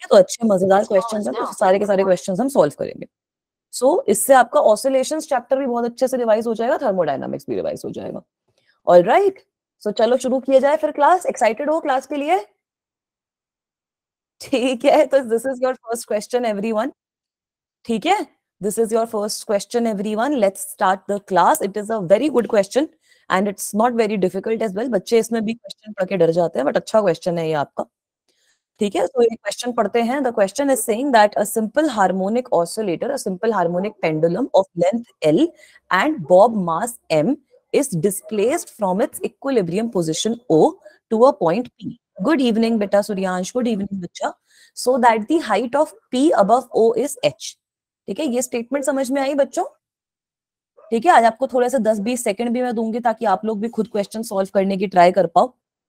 है, तो अच्छे मजेदार क्वेश्चंस हैं, तो सारे के सारे क्वेश्चंस हम सॉल्व करेंगे। सो इससे आपका ऑसिलेशंस चैप्टर भी बहुत अच्छे से रिवाइज हो जाएगा, थर्मोडायनामिक्स भी रिवाइज हो जाएगा। ऑलराइट, सो चलो शुरू किया जाए फिर क्लास। एक्साइटेड हो क्लास के लिए? ठीक है, तो this is your first question everyone. ठीक है, this is your first question everyone, let's start the class. It is a very good question and it's not very difficult as well. बच्चे इसमें भी क्वेश्चन पढ़ के डर जाते हैं, बट अच्छा क्वेश्चन है ये आपका। ठीक है, तो ये क्वेश्चन पढ़ते हैं। The question is saying that a simple harmonic oscillator, a simple harmonic pendulum of length L and bob mass M is displaced from its equilibrium position O to a point P. Good evening beta Suryansh, good evening बच्चा. So that the height of P above O is H. ठीक है, ये statement समझ में आई बच्चों? ठीक है, आज आपको थोड़े से 10-20 सेकंड भी मैं दूंगी ताकि आप लोग भी खुद क्वेश्चन सॉल्व करने की ट्राई कर पाओ।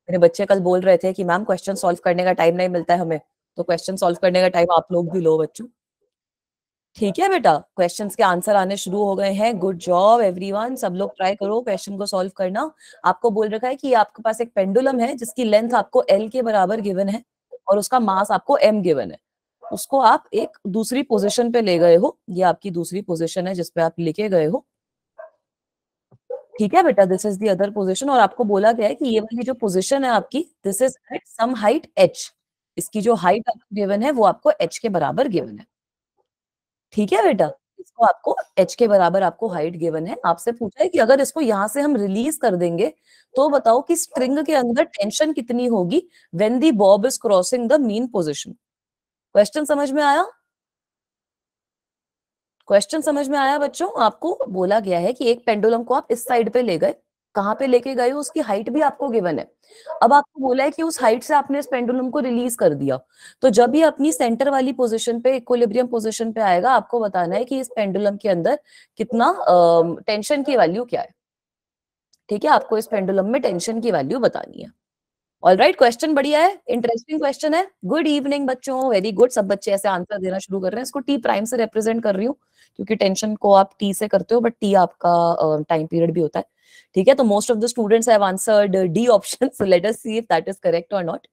मेरे बच्चे कल बोल रहे थे कि मैम क्वेश्चन सॉल्व करने का टाइम नहीं मिलता है हमें, तो क्वेश्चन सॉल्व करने का टाइम आप लोग भी लो बच्चों। ठीक है बेटा, क्वेश्चंस के आंसर आने शुरू हो गए हैं। गुड जॉब एवरीवन, सब लोग ट्राई करो क्वेश्चन को सॉल्व करना। आपको बोल रखा है कि आपके पास एक पेंडुलम है जिसकी लेंथ आपको L के बराबर गिवन है और उसका मास आपको M गिवन है। उसको आप एक दूसरी पोजीशन पे ले गए हो, ये आपकी दूसरी पोजीशन है जिसपे आप लेके गए हो। ठीक है बेटा, this is the other position, और आपको बोला गया है कि ये वाली जो पोजीशन है आपकी, this is at some height h। इसकी जो हाइट आपको गिवन है वो आपको h के बराबर गिवन है। ठीक है बेटा, इसको आपको h के बराबर आपको हाइट गिवन है। आपसे पूछा है कि अगर इसको यहां से हम रिलीज कर देंगे तो बताओ कि स्ट्रिंग के अंदर टेंशन कितनी होगी when the Bob is crossing the mean position. Question समझ में आया? क्वेश्चन समझ में आया बच्चों? आपको बोला गया है कि एक पेंडुलम को आप इस साइड पे ले गए, कहां पे लेके गए हो, उसकी हाइट भी आपको गिवन है। अब आपको बोला है कि उस हाइट से आपने इस पेंडुलम को रिलीज कर दिया, तो जब ये अपनी सेंटर वाली पोजीशन पे, इक्विलिब्रियम पोजीशन पे आएगा, आपको बताना है कि इस पेंडुलम के अंदर कितना टेंशन की वैल्यू क्या है। ठीक है, आपको इस पेंडुलम में टेंशन की वैल्यू बतानी है। ऑलराइट, क्वेश्चन बढ़िया है, इंटरेस्टिंग क्वेश्चन है। गुड इवनिंग बच्चों, वेरी गुड। सब बच्चे ऐसे आंसर देना शुरू कर रहे हैं। इसको टी प्राइम से रिप्रेजेंट कर रही हूँ क्योंकि टेंशन को आप टी से करते हो, बट टी आपका टाइम पीरियड भी होता है। ठीक है, तो most of the students have answered D option, so let us see if that is correct और नॉट।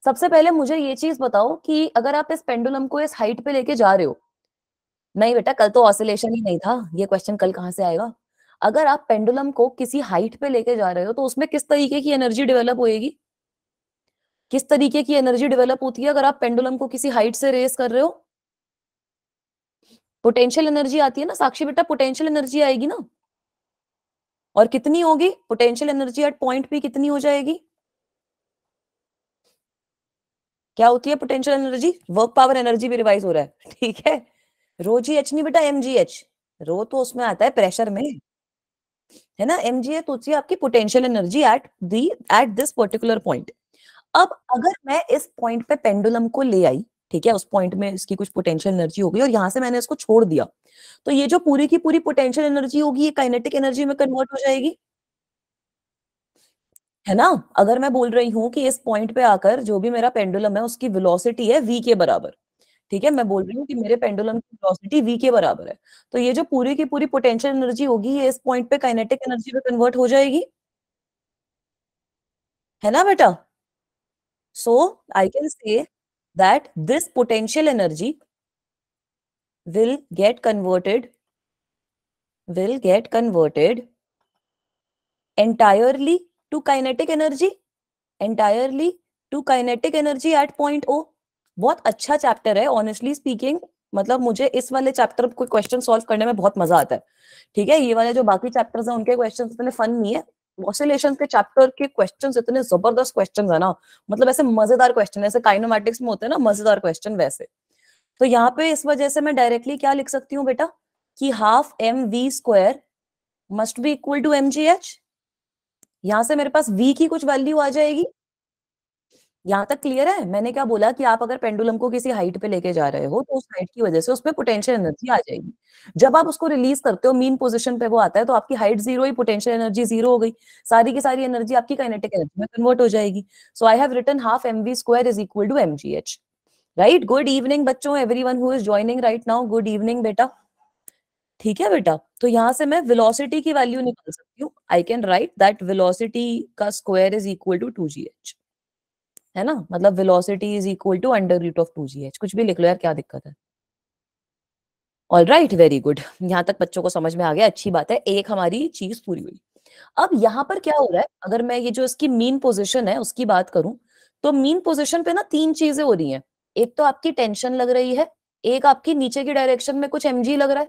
सबसे पहले मुझे ये चीज बताओ कि अगर आप इस पेंडुलम को इस हाइट पे लेके जा रहे हो, नहीं बेटा कल तो ऑसिलेशन ही नहीं था, ये क्वेश्चन कल कहाँ से आएगा? अगर आप पेंडुलम को किसी हाइट पे लेके जा रहे हो तो उसमें किस तरीके की एनर्जी डेवलप होएगी? किस तरीके की एनर्जी डेवलप होती है अगर आप पेंडुलम को किसी हाइट से रेस कर रहे हो? पोटेंशियल एनर्जी आती है ना साक्षी बेटा, पोटेंशियल एनर्जी आएगी ना। और कितनी होगी potential energy at point P? कितनी हो जाएगी? क्या होती है potential energy? Work power energy भी रिवाइज हो रहा है। ठीक है, रो जी एच नहीं बेटा, एम जी एच। रो तो उसमें आता है प्रेशर में, है ना। एम जी एच तो होती है आपकी potential energy at this particular point. अब अगर मैं इस पॉइंट पे पेंडुलम को ले आई, ठीक है, उस पॉइंट में इसकी कुछ पोटेंशियल एनर्जी हो गई और यहां से मैंने इसको छोड़ दिया, तो ये जो पूरी की पूरी पोटेंशियल एनर्जी होगी ये काइनेटिक एनर्जी में कन्वर्ट हो जाएगी, है ना। अगर मैं बोल रही हूँ कि इस पॉइंट पे आकर जो भी मेरा पेंडुलम है उसकी वेलोसिटी है v के बराबर, ठीक है, मैं बोल रही हूँ कि मेरे पेंडुलम की वेलोसिटी v के बराबर है, तो ये जो पूरी की पूरी पोटेंशियल एनर्जी होगी ये इस पॉइंट पे काइनेटिक एनर्जी में कन्वर्ट हो जाएगी, है ना बेटा। So I can say that this potential energy will get converted entirely to kinetic energy, entirely to kinetic energy at point O। बहुत अच्छा चैप्टर है ऑनेस्टली स्पीकिंग, मतलब मुझे इस वाले चैप्टर को क्वेश्चन सॉल्व करने में बहुत मजा आता है। ठीक है, ये वाले जो बाकी चैप्टर्स हैं उनके क्वेश्चन इतने फन नहीं है, ऑसिलेशन के चैप्टर के क्वेश्चंस इतने जबरदस्त क्वेश्चंस है ना, मतलब ऐसे मजेदार क्वेश्चन, ऐसे काइनेमैटिक्स में होते हैं ना मजेदार क्वेश्चन, वैसे। तो यहाँ पे इस वजह से मैं डायरेक्टली क्या लिख सकती हूँ बेटा कि half M we square must be equal to M G h. यहां से मेरे पास v की कुछ वैल्यू आ जाएगी। यहां तक क्लियर है? मैंने क्या बोला कि आप अगर पेंडुलम को किसी हाइट पे लेके जा रहे हो तो उस हाइट की वजह से उसमें पोटेंशियल एनर्जी आ जाएगी। जब आप उसको रिलीज करते हो मीन पोजीशन पे वो आता है तो आपकी हाइट जीरो ही, पोटेंशियल एनर्जी जीरो हो गई, सारी की सारी एनर्जी आपकी काइनेटिक एनर्जी में कन्वर्ट हो जाएगी। So I have written half M we square is equal to M G H. Right, good evening बच्चों, everyone who is joining right now, good evening बेटा। ठीक है बेटा, तो यहां से मैं वेलोसिटी की वैल्यू निकाल सकती हूँ। I can write that velocity का square is equal to 2gh, है ना, मतलब velocity is equal to under root of 2gh, कुछ भी लिख लो यार, क्या दिक्कत है। ऑल राइट, वेरी गुड, यहाँ तक बच्चों को समझ में आ गया, अच्छी बात है, एक हमारी चीज पूरी हुई। अब यहाँ पर क्या हो रहा है, अगर मैं ये जो इसकी मीन पोजीशन है उसकी बात करूं, तो मीन पोजीशन पे ना तीन चीजें हो रही हैं। एक तो आपकी टेंशन लग रही है, एक आपकी नीचे की डायरेक्शन में कुछ mg लग रहा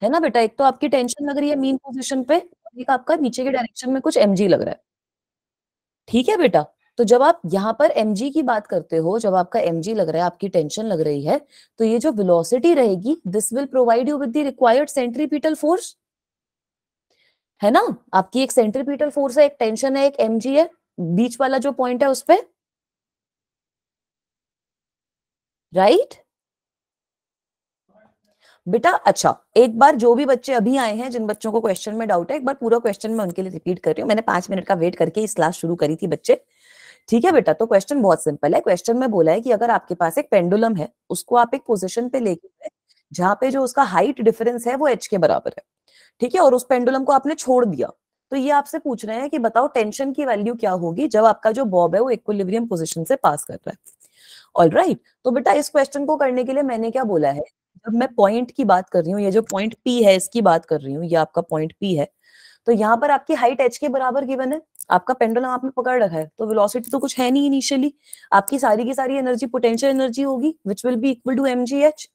है ना बेटा, एक तो आपकी टेंशन लग रही है मीन पोजीशन पे, और एक आपका नीचे की डायरेक्शन में कुछ mg लग रहा है। ठीक है बेटा, तो जब आप यहाँ पर mg की बात करते हो, जब आपका mg लग रहा है, आपकी टेंशन लग रही है, तो ये जो वेलोसिटी रहेगी, this will provide you with the required centripetal force, है ना। आपकी एक सेंट्रीपिटल फोर्स है, एक टेंशन है, एक mg है, बीच वाला जो पॉइंट है उस पे, राइट बेटा। अच्छा, एक बार जो भी बच्चे अभी आए हैं, जिन बच्चों को क्वेश्चन में डाउट है, एक बार पूरा क्वेश्चन मैं उनके लिए रिपीट कर रही हूँ, मैंने 5 मिनट का वेट करके इस क्लास शुरू करी थी बच्चे। ठीक है बेटा, तो क्वेश्चन बहुत सिंपल है। क्वेश्चन में बोला है कि अगर आपके पास एक पेंडुलम है, उसको आप एक पोजीशन पे लेके गए जहां पे जो उसका हाइट डिफरेंस है वो h के बराबर है, ठीक है, और उस पेंडुलम को आपने छोड़ दिया, तो ये आपसे पूछ रहे हैं कि बताओ टेंशन की वैल्यू क्या होगी जब आपका जो बॉब है वो इक्विलिब्रियम पोजीशन से पास कर रहा है। ऑल राइट, तो बेटा इस क्वेश्चन को करने के लिए मैंने क्या बोला है, जब मैं पॉइंट की बात कर रही हूँ, ये जो पॉइंट P है इसकी बात कर रही हूँ, ये आपका पॉइंट P है, तो यहाँ पर आपकी हाइट h के बराबर गिवन है, आपका पेंडुलम आपने पकड़ रखा है, तो वेलोसिटी तो कुछ है नहीं इनिशियली, आपकी सारी की सारी एनर्जी पोटेंशियल एनर्जी होगी which will be equal to mgh।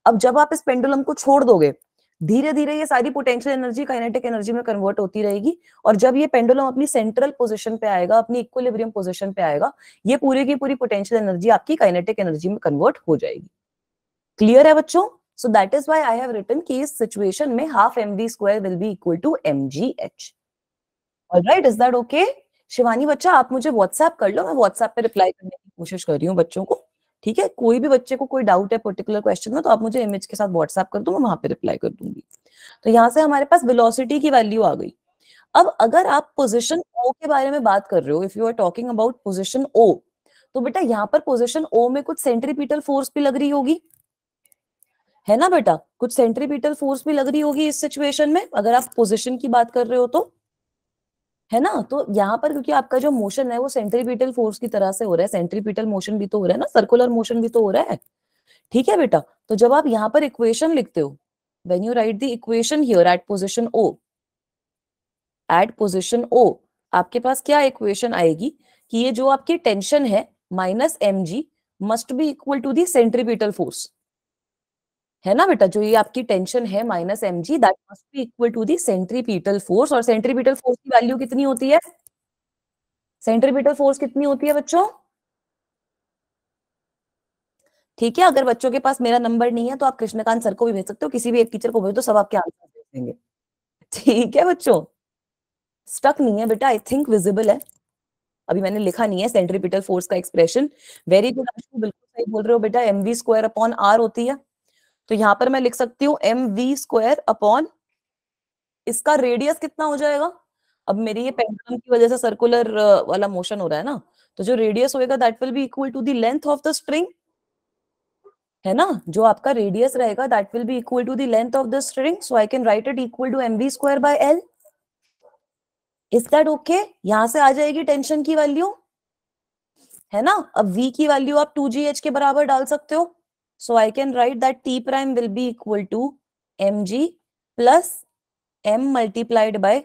अब जब आप इस पेंडुलम को छोड़ दोगे, धीरे धीरे ये सारी पोटेंशियल एनर्जी काइनेटिक एनर्जी में कन्वर्ट होती रहेगी, और जब ये पेंडुलम अपनी सेंट्रल पोजीशन पे आएगा, अपनी इक्विलिब्रियम पोजीशन पे आएगा, ये पूरी की पूरी पोटेंशियल एनर्जी आपकी काइनेटिक एनर्जी में कन्वर्ट हो जाएगी। क्लियर है बच्चों? So that is why I have written कि इस सिचुएशन में half mv square will be equal to mgh। Alright, is that okay? Shivani बच्चा, आप मुझे व्हाट्सएप कर लो, मैं व्हाट्सएप पे रिप्लाई करने की कोशिश कर रही हूँ बच्चों को। ठीक है, कोई भी बच्चे को कोई डाउट है पर्टिकुलर क्वेश्चन में, तो आप मुझे इमेज के साथ व्हाट्सएप कर दो, मैं वहां पे रिप्लाई कर दूंगी। तो यहाँ से हमारे पास वेलोसिटी की वैल्यू आ गई। अब अगर आप पोजीशन ओ के बारे में बात कर रहे हो, if you are talking about position O, तो बेटा यहाँ पर पोजीशन ओ में कुछ सेंट्रीपिटल फोर्स भी लग रही होगी, है ना बेटा, कुछ सेंट्रीपिटल फोर्स भी लग रही होगी इस सिचुएशन में, अगर आप पोजीशन की बात कर रहे हो तो, है ना। तो यहाँ पर क्योंकि आपका जो मोशन है वो सेंट्रीपिटल फोर्स की तरह से हो रहा है, सेंट्रीपिटल मोशन भी तो हो रहा है ना, सर्कुलर मोशन भी तो हो रहा है। ठीक है बेटा, तो जब आप यहाँ पर इक्वेशन लिखते हो, when you write the equation here at position O, at position O, आपके पास क्या इक्वेशन आएगी कि ये जो आपकी टेंशन है minus mg must be equal to the centripetal force, है ना बेटा, जो ये आपकी टेंशन है minus mg that must be equal to the centripetal force, और सेंट्रीपिटल फोर्स की वैल्यू कितनी होती है, सेंट्रीपिटल फोर्स कितनी होती है बच्चों? ठीक है, अगर बच्चों के पास मेरा नंबर नहीं है तो आप कृष्णकांत सर को भी भेज सकते हो, किसी भी एक टीचर को भेज दो, सब आपके आंसर दे देंगे। ठीक है बच्चों, स्टक नहीं है बेटा, आई थिंक विजिबल है, अभी मैंने लिखा नहीं है सेंट्रीपिटल फोर्स का एक्सप्रेशन। वेरी गुड अंशु, बिल्कुल सही बोल रहे हो बेटा, mv स्क्वायर अपॉन r होती है, तो यहाँ पर मैं लिख सकती हूँ mv स्क्वायर अपॉन, इसका रेडियस कितना हो जाएगा, अब मेरी ये पेंडुलम की वजह से सर्कुलर वाला मोशन हो रहा है ना, तो जो रेडियस होएगा that will be equal to the length of the string, है ना, जो आपका रेडियस रहेगा that will be equal to the length of the string, so I can write it equal to mv square by l। Is that okay? यहां से आ जाएगी tension की value, है ना। अब v की वैल्यू आप 2gh के बराबर डाल सकते हो, so I can write that t prime will be equal to mg plus m multiplied by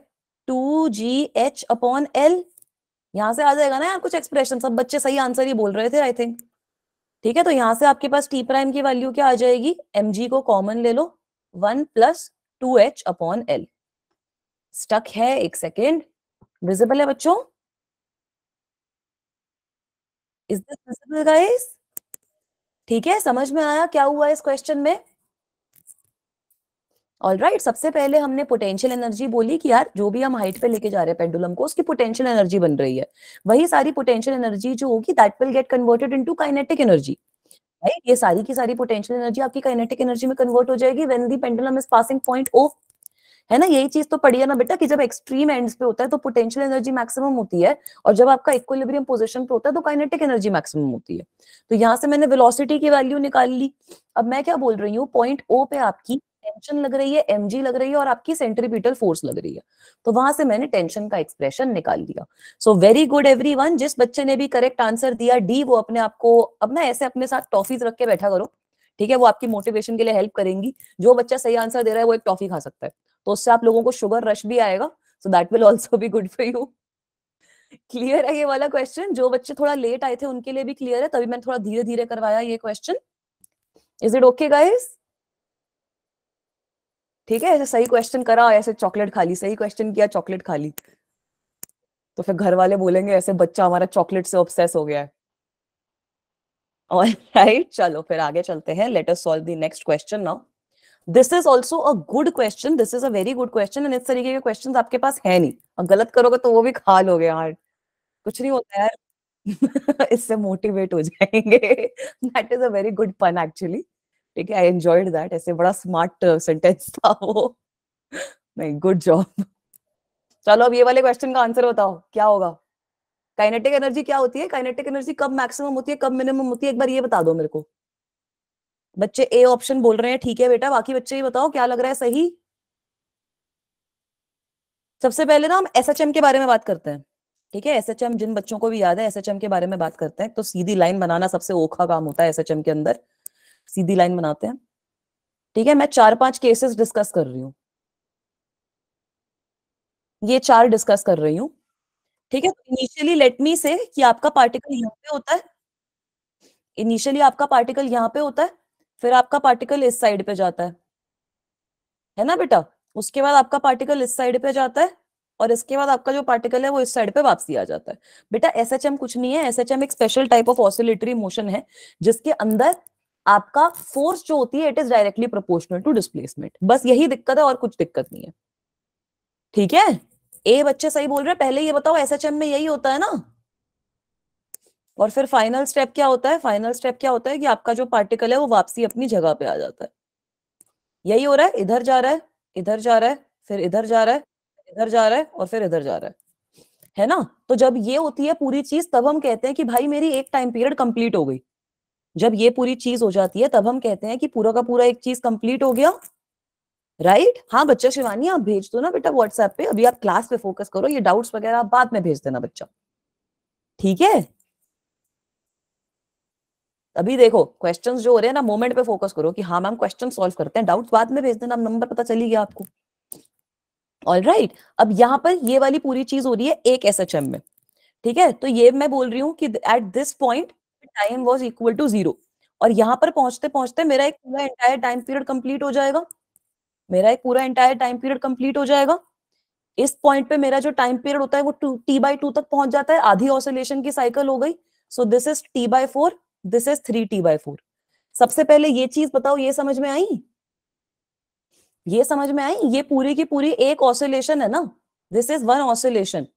2gh upon l। यहां से आ जाएगा ना यार कुछ एक्सप्रेशन, सब बच्चे सही आंसर ही बोल रहे थे आई थिंक। ठीक है, तो यहां से आपके पास t प्राइम की वैल्यू क्या आ जाएगी, mg को कॉमन ले लो, 1 plus 2h upon l। Stuck है, एक सेकेंड, विजिबल है बच्चों? Is this visible guys? ठीक है, समझ में आया क्या हुआ इस क्वेश्चन में? ऑलराइट, सबसे पहले हमने पोटेंशियल एनर्जी बोली कि यार जो भी हम हाइट पे लेके जा रहे हैं पेंडुलम को, उसकी पोटेंशियल एनर्जी बन रही है, वही सारी पोटेंशियल एनर्जी जो होगी that will get converted into kinetic energy, right. ये सारी की सारी पोटेंशियल एनर्जी आपकी काइनेटिक एनर्जी में कन्वर्ट हो जाएगी when the pendulum is passing point O, है ना। यही चीज तो पढ़ी है ना बेटा कि जब एक्सट्रीम एंड्स पे होता है तो पोटेंशियल एनर्जी मैक्सिमम होती है, और जब आपका इक्विलिब्रियम पोजीशन पे होता है तो काइनेटिक एनर्जी मैक्सिमम होती है। तो यहाँ से मैंने वेलोसिटी की वैल्यू निकाल ली। अब मैं क्या बोल रही हूँ, पॉइंट ओ पे आपकी टेंशन लग रही है, mg लग रही है और आपकी सेंट्रीपिटल फोर्स लग रही है, तो वहां से मैंने टेंशन का एक्सप्रेशन निकाल दिया। सो वेरी गुड एवरीवन, जिस बच्चे ने भी करेक्ट आंसर दिया डी, वो अपने आप को अब ना ऐसे अपने साथ टॉफीज रख के बैठा करो, ठीक है, वो आपकी मोटिवेशन के लिए हेल्प करेंगी। जो बच्चा सही आंसर दे रहा है वो एक टॉफी खा सकता है, तो उससे आप लोगों को शुगर रश भी आएगा, so that will also be good for you. Clear है ये वाला क्वेश्चन? जो बच्चे थोड़ा लेट आए थे उनके लिए भी क्लियर है, तभी मैंने थोड़ा धीरे धीरे करवाया ये question. Is it okay guys? ठीक है, ऐसे सही क्वेश्चन करा ऐसे चॉकलेट खा ली, सही क्वेश्चन किया चॉकलेट खा ली, तो फिर घर वाले बोलेंगे ऐसे बच्चा हमारा चॉकलेट से ऑब्सेस हो गया है। ऑलराइट, चलो फिर आगे चलते हैं। Let us solve the next question now. This is also a good question, this is a very good question, and इस तरीके के क्वेश्चन आपके पास है नहीं, और गलत करोगे तो वो भी खा लोगे यार, कुछ नहीं होता यार। इससे मोटिवेट हो जाएंगे। That is a very good पन एक्चुअली, ठीक है, आई एंजॉयड दैट, ऐसे बड़ा स्मार्ट सेंटेंस था वो। नहीं, गुड जॉब। चलो अब ये वाले क्वेश्चन का आंसर बताओ क्या होगा। काइनेटिक एनर्जी क्या होती है? काइनेटिक एनर्जी कब मैक्सिमम होती है, कब मिनिमम होती है, एक बार ये बता दो मेरे को। बच्चे ए ऑप्शन बोल रहे हैं, ठीक है बेटा, बाकी बच्चे ये बताओ क्या लग रहा है सही। सबसे पहले ना हम एसएचएम के बारे में बात करते हैं, ठीक है, एसएचएम जिन बच्चों को भी याद है एसएचएम के बारे में बात करते हैं। तो सीधी लाइन बनाना सबसे औखा काम होता है एसएचएम के अंदर, सीधी लाइन बनाते हैं, ठीक है। मैं 4-5 केसेस डिस्कस कर रही हूँ, ये 4 डिस्कस कर रही हूँ, ठीक है। इनिशियली लेट मी से कि आपका पार्टिकल यहाँ पे होता है, इनिशियली आपका पार्टिकल यहाँ पे होता है, फिर आपका पार्टिकल इस साइड पे जाता है ना बेटा, उसके बाद आपका पार्टिकल इस साइड पे जाता है, और इसके बाद आपका जो पार्टिकल है वो इस साइड पे वापसी आ जाता है। बेटा एसएचएम कुछ नहीं है, एसएचएम एक special type of oscillatory motion है, जिसके अंदर आपका फोर्स जो होती है it is directly proportional to displacement, बस यही दिक्कत है और कुछ दिक्कत नहीं है, ठीक है। ए बच्चे सही बोल रहे हैं, पहले ये बताओ एसएचएम में यही होता है ना। और फिर फाइनल स्टेप क्या होता है? फाइनल स्टेप क्या होता है कि आपका जो पार्टिकल है वो वापसी अपनी जगह पे आ जाता है। यही हो रहा है, इधर जा रहा है, इधर जा रहा है, फिर इधर जा रहा है, इधर जा रहा है, और फिर इधर जा रहा है ना। तो जब ये होती है पूरी चीज तब हम कहते हैं कि भाई मेरी एक टाइम पीरियड कंप्लीट हो गई। जब ये पूरी चीज हो जाती है तब हम कहते हैं कि पूरा का पूरा एक चीज कंप्लीट हो गया, राइट। हाँ बच्चा शिवानी आप भेज दो ना बेटा व्हाट्सएप पे, अभी आप क्लास पे फोकस करो, ये डाउट्स वगैरह आप बाद में भेज देना बच्चा, ठीक है। अभी देखो क्वेश्चंस जो हो रहे हैं ना, मोमेंट पे फोकस करो कि हाँ मैम क्वेश्चन सॉल्व करते हैं, डाउट्स बाद में भेज देना, नंबर पता चली गया आपको। ऑल राइट, अब यहाँ पर ये वाली पूरी चीज हो रही है एक एसएचएम में, ठीक है। तो ये मैं बोल रही हूँ कि at this point time was equal to 0, और यहाँ पर पहुंचते पहुंचते मेरा एक पूरा एंटायर टाइम पीरियड कंप्लीट हो जाएगा, मेरा एक पूरा एंटायर टाइम पीरियड कंप्लीट हो जाएगा। इस पॉइंट पे मेरा जो टाइम पीरियड होता है वो T/2 तक पहुंच जाता है, आधी ऑसिलेशन की साइकिल हो गई। सो this is T/4, this is 3T/4। सबसे पहले ये चीज बताओ, ये समझ में आई? ये समझ में आई? ये पूरी की पूरी एक ऑसिलेशन है ना, दिस इज वन ऑसिलेशन।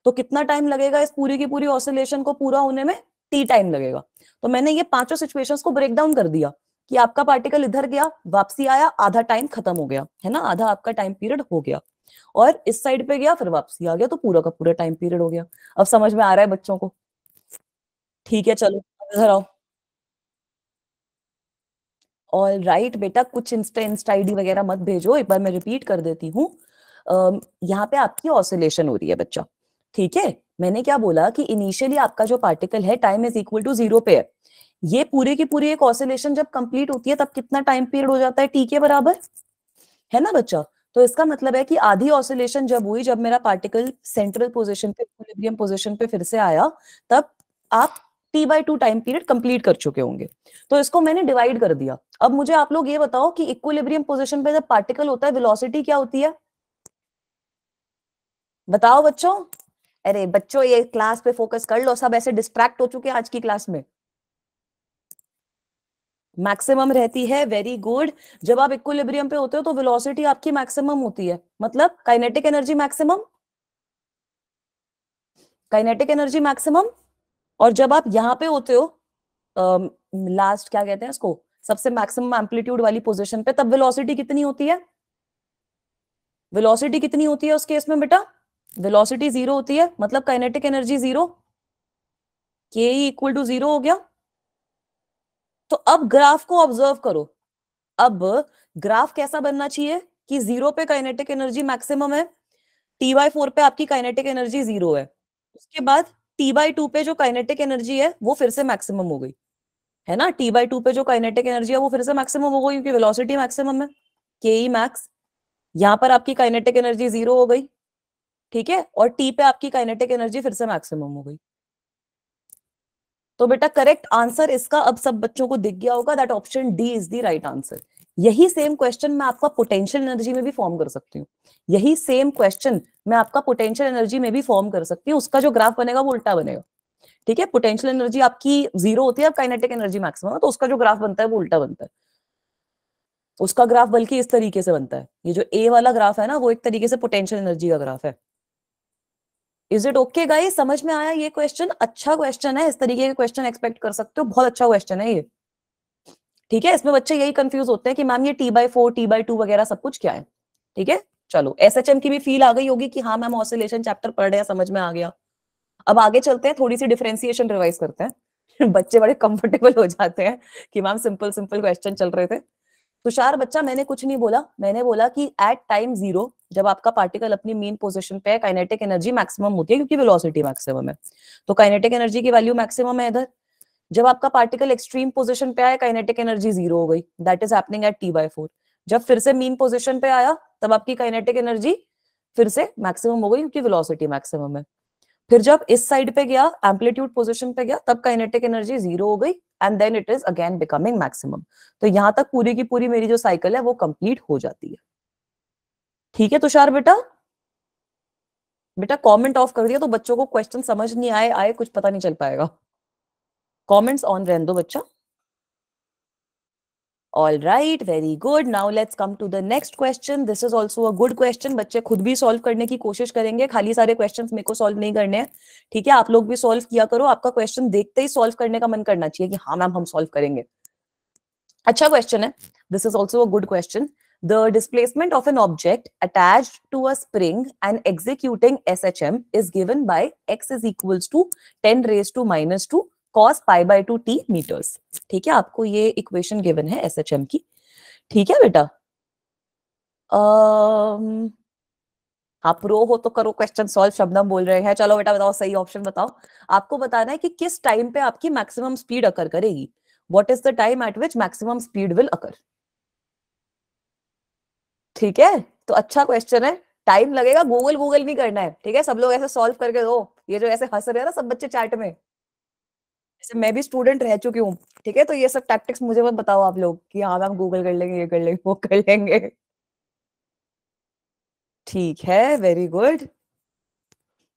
तो कितना टाइम लगेगा इस पूरी की पूरी ऑसिलेशन को पूरा होने में? T टाइम लगेगा। तो मैंने ये पांचों सिचुएशंस को ब्रेक डाउन कर दिया कि आपका पार्टिकल इधर गया, वापसी आया, आधा टाइम खत्म हो गया है ना, आधा आपका टाइम पीरियड हो गया, और इस साइड पे गया फिर वापसी आ गया, तो पूरा का पूरा टाइम पीरियड हो गया। अब समझ में आ रहा है बच्चों को? ठीक है चलो इधर आओ। ऑल राइट बेटा, कुछ इंस्टा आईडी वगैरह मत भेजो, एक बार मैं रिपीट कर देती हूँ। यहाँ पे आपकी ऑसिलेशन हो रही है बच्चा, ठीक है। मैंने क्या बोला कि इनिशियली आपका जो पार्टिकल है टाइम इज इक्वल टू 0 पे है, ये पूरी की पूरी एक ऑसिलेशन जब कंप्लीट होती है तब कितना टाइम पीरियड हो जाता है? टी के बराबर, है ना बच्चा। तो इसका मतलब है कि आधी ऑसिलेशन जब हुई, जब मेरा पार्टिकल सेंट्रल पोजीशन पे, इक्विलिब्रियम पोजीशन पे फिर से आया, तब आप T/2 टाइम पीरियड कंप्लीट कर चुके होंगे। तो इसको मैंने डिवाइड कर दिया। अब मुझे आप लोग ये बताओ कि इक्विलिब्रियम पोजीशन पे जब पार्टिकल होता है वेलोसिटी क्या होती है? बताओ बच्चों। अरे बच्चों ये क्लास पे फोकस कर लो, सब ऐसे डिस्ट्रैक्ट हो चुके हैं आज की क्लास में। मैक्सिमम रहती है, वेरी गुड। जब आप इक्विलिब्रियम पे होते हो तो वेलोसिटी आपकी मैक्सिमम होती है, मतलब kinetic energy maximum, kinetic energy maximum. और जब आप यहाँ पे होते हो लास्ट क्या कहते हैं इसको, सबसे मैक्सिमम एम्पलीट्यूड वाली पोजीशन पे, तब वेलोसिटी कितनी होती है? वेलोसिटी कितनी होती है उस केस में बेटा? वेलोसिटी 0 होती है, मतलब काइनेटिक एनर्जी 0, के इक्वल टू 0 हो गया। तो अब ग्राफ को ऑब्जर्व करो। अब ग्राफ कैसा बनना चाहिए कि 0 पे काइनेटिक एनर्जी मैक्सिमम है, T/4 पे आपकी काइनेटिक एनर्जी 0 है, उसके बाद T/2 पे जो काइनेटिक एनर्जी है वो फिर से मैक्सिमम हो गई, है ना। T/2 पे जो काइनेटिक एनर्जी है वो फिर से मैक्सिमम हो गई क्योंकि वेलोसिटी मैक्सिमम है, के मैक्स। यहाँ पर आपकी काइनेटिक एनर्जी 0 हो गई, ठीक है, और टी पे आपकी काइनेटिक एनर्जी फिर से मैक्सिमम हो गई। तो बेटा करेक्ट आंसर इसका अब सब बच्चों को दिख गया होगा, that option D is the right answer. यही सेम क्वेश्चन मैं आपका पोटेंशियल एनर्जी में भी फॉर्म कर सकती हूँ, यही सेम क्वेश्चन मैं आपका पोटेंशियल एनर्जी में भी फॉर्म कर सकती हूँ। उसका जो ग्राफ बनेगा वो उल्टा बनेगा, ठीक है। पोटेंशियल एनर्जी आपकी 0 होती है, अब काइनेटिक एनर्जी मैक्सिमम है, तो उसका जो ग्राफ बनता है वो उल्टा बनता है। उसका ग्राफ बल्कि इस तरीके से बनता है, ये जो ए वाला ग्राफ है ना वो एक तरीके से पोटेंशियल एनर्जी का ग्राफ है। इज इट ओके गाइस, समझ में आया ये क्वेश्चन? अच्छा क्वेश्चन है, इस तरीके के क्वेश्चन एक्सपेक्ट कर सकते हो, बहुत अच्छा क्वेश्चन है ये, ठीक है। इसमें बच्चे यही कंफ्यूज होते हैं कि मैम ये T/4 T/2 वगैरह सब कुछ क्या है, ठीक है। चलो एसएचएम की भी फील आ गई होगी कि हाँ मैम ऑसिलेशन चैप्टर पढ़ रहे हैं, समझ में आ गया। अब आगे चलते हैं, थोड़ी सी डिफरेंशिएशन रिवाइज करते हैं बच्चे बड़े कंफर्टेबल हो जाते हैं कि मैम सिंपल सिंपल क्वेश्चन चल रहे थे। तुषार बच्चा मैंने कुछ नहीं बोला, मैंने बोला कि एट टाइम 0 जब आपका पार्टिकल अपनी मीन पोजीशन पे है काइनेटिक एनर्जी मैक्सिमम होती है क्योंकि वेलोसिटी मैक्सिमम है, तो काइनेटिक एनर्जी की वैल्यू मैक्सिमम है इधर। जब आपका पार्टिकल एक्सट्रीम पोजीशन पे आया काइनेटिक एनर्जी 0 हो गई, that is happening at T/4। जब फिर से मीन पोजीशन पे आया तब आपकी काइनेटिक एनर्जी फिर से मैक्सिमम हो गई क्योंकि वेलोसिटी मैक्सिमम है। फिर जब इस साइड पे गया एम्पलीट्यूड पोजीशन पे गया तब काइनेटिक एनर्जी 0 हो गई and then it is again becoming maximum. तो यहां तक पूरी की पूरी मेरी जो साइकिल है वो कंप्लीट हो जाती है, ठीक है तुषार बेटा। बेटा कमेंट ऑफ कर दिया तो बच्चों को क्वेश्चन समझ नहीं आए कुछ पता नहीं चल पाएगा। कमेंट्स ऑन रहने दो बच्चा। All right, very good. Now let's come to the next question. This is also a good question. बच्चे खुद भी सॉल्व करने की कोशिश करेंगे, खाली सारे क्वेश्चंस मेरे को सॉल्व नहीं करने हैं, ठीक है। आप लोग भी सॉल्व किया करो, आपका क्वेश्चन देखते ही सॉल्व करने का मन करना चाहिए कि हाँ मैम हम सॉल्व करेंगे। अच्छा क्वेश्चन है, this is also a good question. The displacement of an object attached to a spring and executing SHM is given by x is equals to 10⁻⁻² cos π/2 t meters, ठीक है। आपको ये equation given है SHM की, ठीक है बेटा। आप प्रो हो तो करो क्वेश्चन सॉल्व, शबनम बोल रहे हैं। चलो बेटा बताओ, सही ऑप्शन बताओ। आपको बताना है कि किस टाइम पे आपकी मैक्सिमम स्पीड अकर करेगी, what is the time eight which maximum speed will occur, ठीक है। तो अच्छा क्वेश्चन है, टाइम लगेगा, गूगल गूगल नहीं करना है, ठीक है। सब लोग ऐसे सॉल्व करके दो, ये जो ऐसे हंस रहे हैं ना सब बच्चे चैट में, जैसे मैं भी स्टूडेंट रह चुकी हूँ, ठीक है। तो ये सब टैक्टिक्स मुझे मत बताओ आप लोग कि हाँ मैम गूगल कर लेंगे, ये कर लेंगे, वो कर लेंगे, ठीक है, वेरी गुड।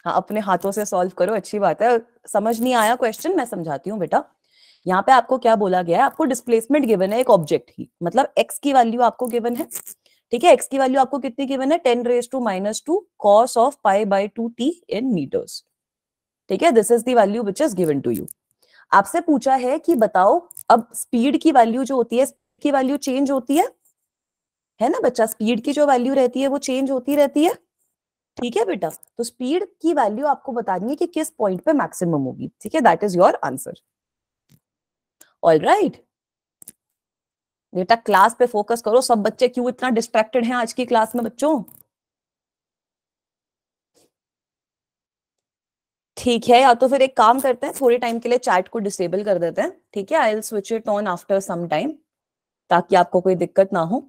हाँ अपने हाथों से सॉल्व करो, अच्छी बात है। समझ नहीं आया क्वेश्चन, मैं समझाती हूँ बेटा। यहाँ पे आपको क्या बोला गया है, आपको डिस्प्लेसमेंट गिवन है एक ऑब्जेक्ट की, मतलब एक्स की वैल्यू आपको गिवन है, ठीक है। एक्स की वैल्यू आपको कितनी गिवन है, 10⁻⁻² cos of π/2 t in meters, ठीक है। This is the value which is given to you. आपसे पूछा है कि बताओ अब स्पीड की वैल्यू जो होती है, की वैल्यू चेंज होती है ना बच्चा, स्पीड की जो वैल्यू रहती है वो चेंज होती रहती है, ठीक है बेटा। तो स्पीड की वैल्यू आपको बतानी है कि किस पॉइंट पे मैक्सिमम होगी, ठीक है। That is your answer. All right बेटा, क्लास पे फोकस करो। सब बच्चे क्यों इतना डिस्ट्रैक्टेड हैं आज की क्लास में बच्चों, ठीक है। या तो फिर एक काम करते हैं, थोड़े टाइम के लिए चैट को डिसेबल कर देते हैं, ठीक है। I will switch it on after some time ताकि आपको कोई दिक्कत ना हो।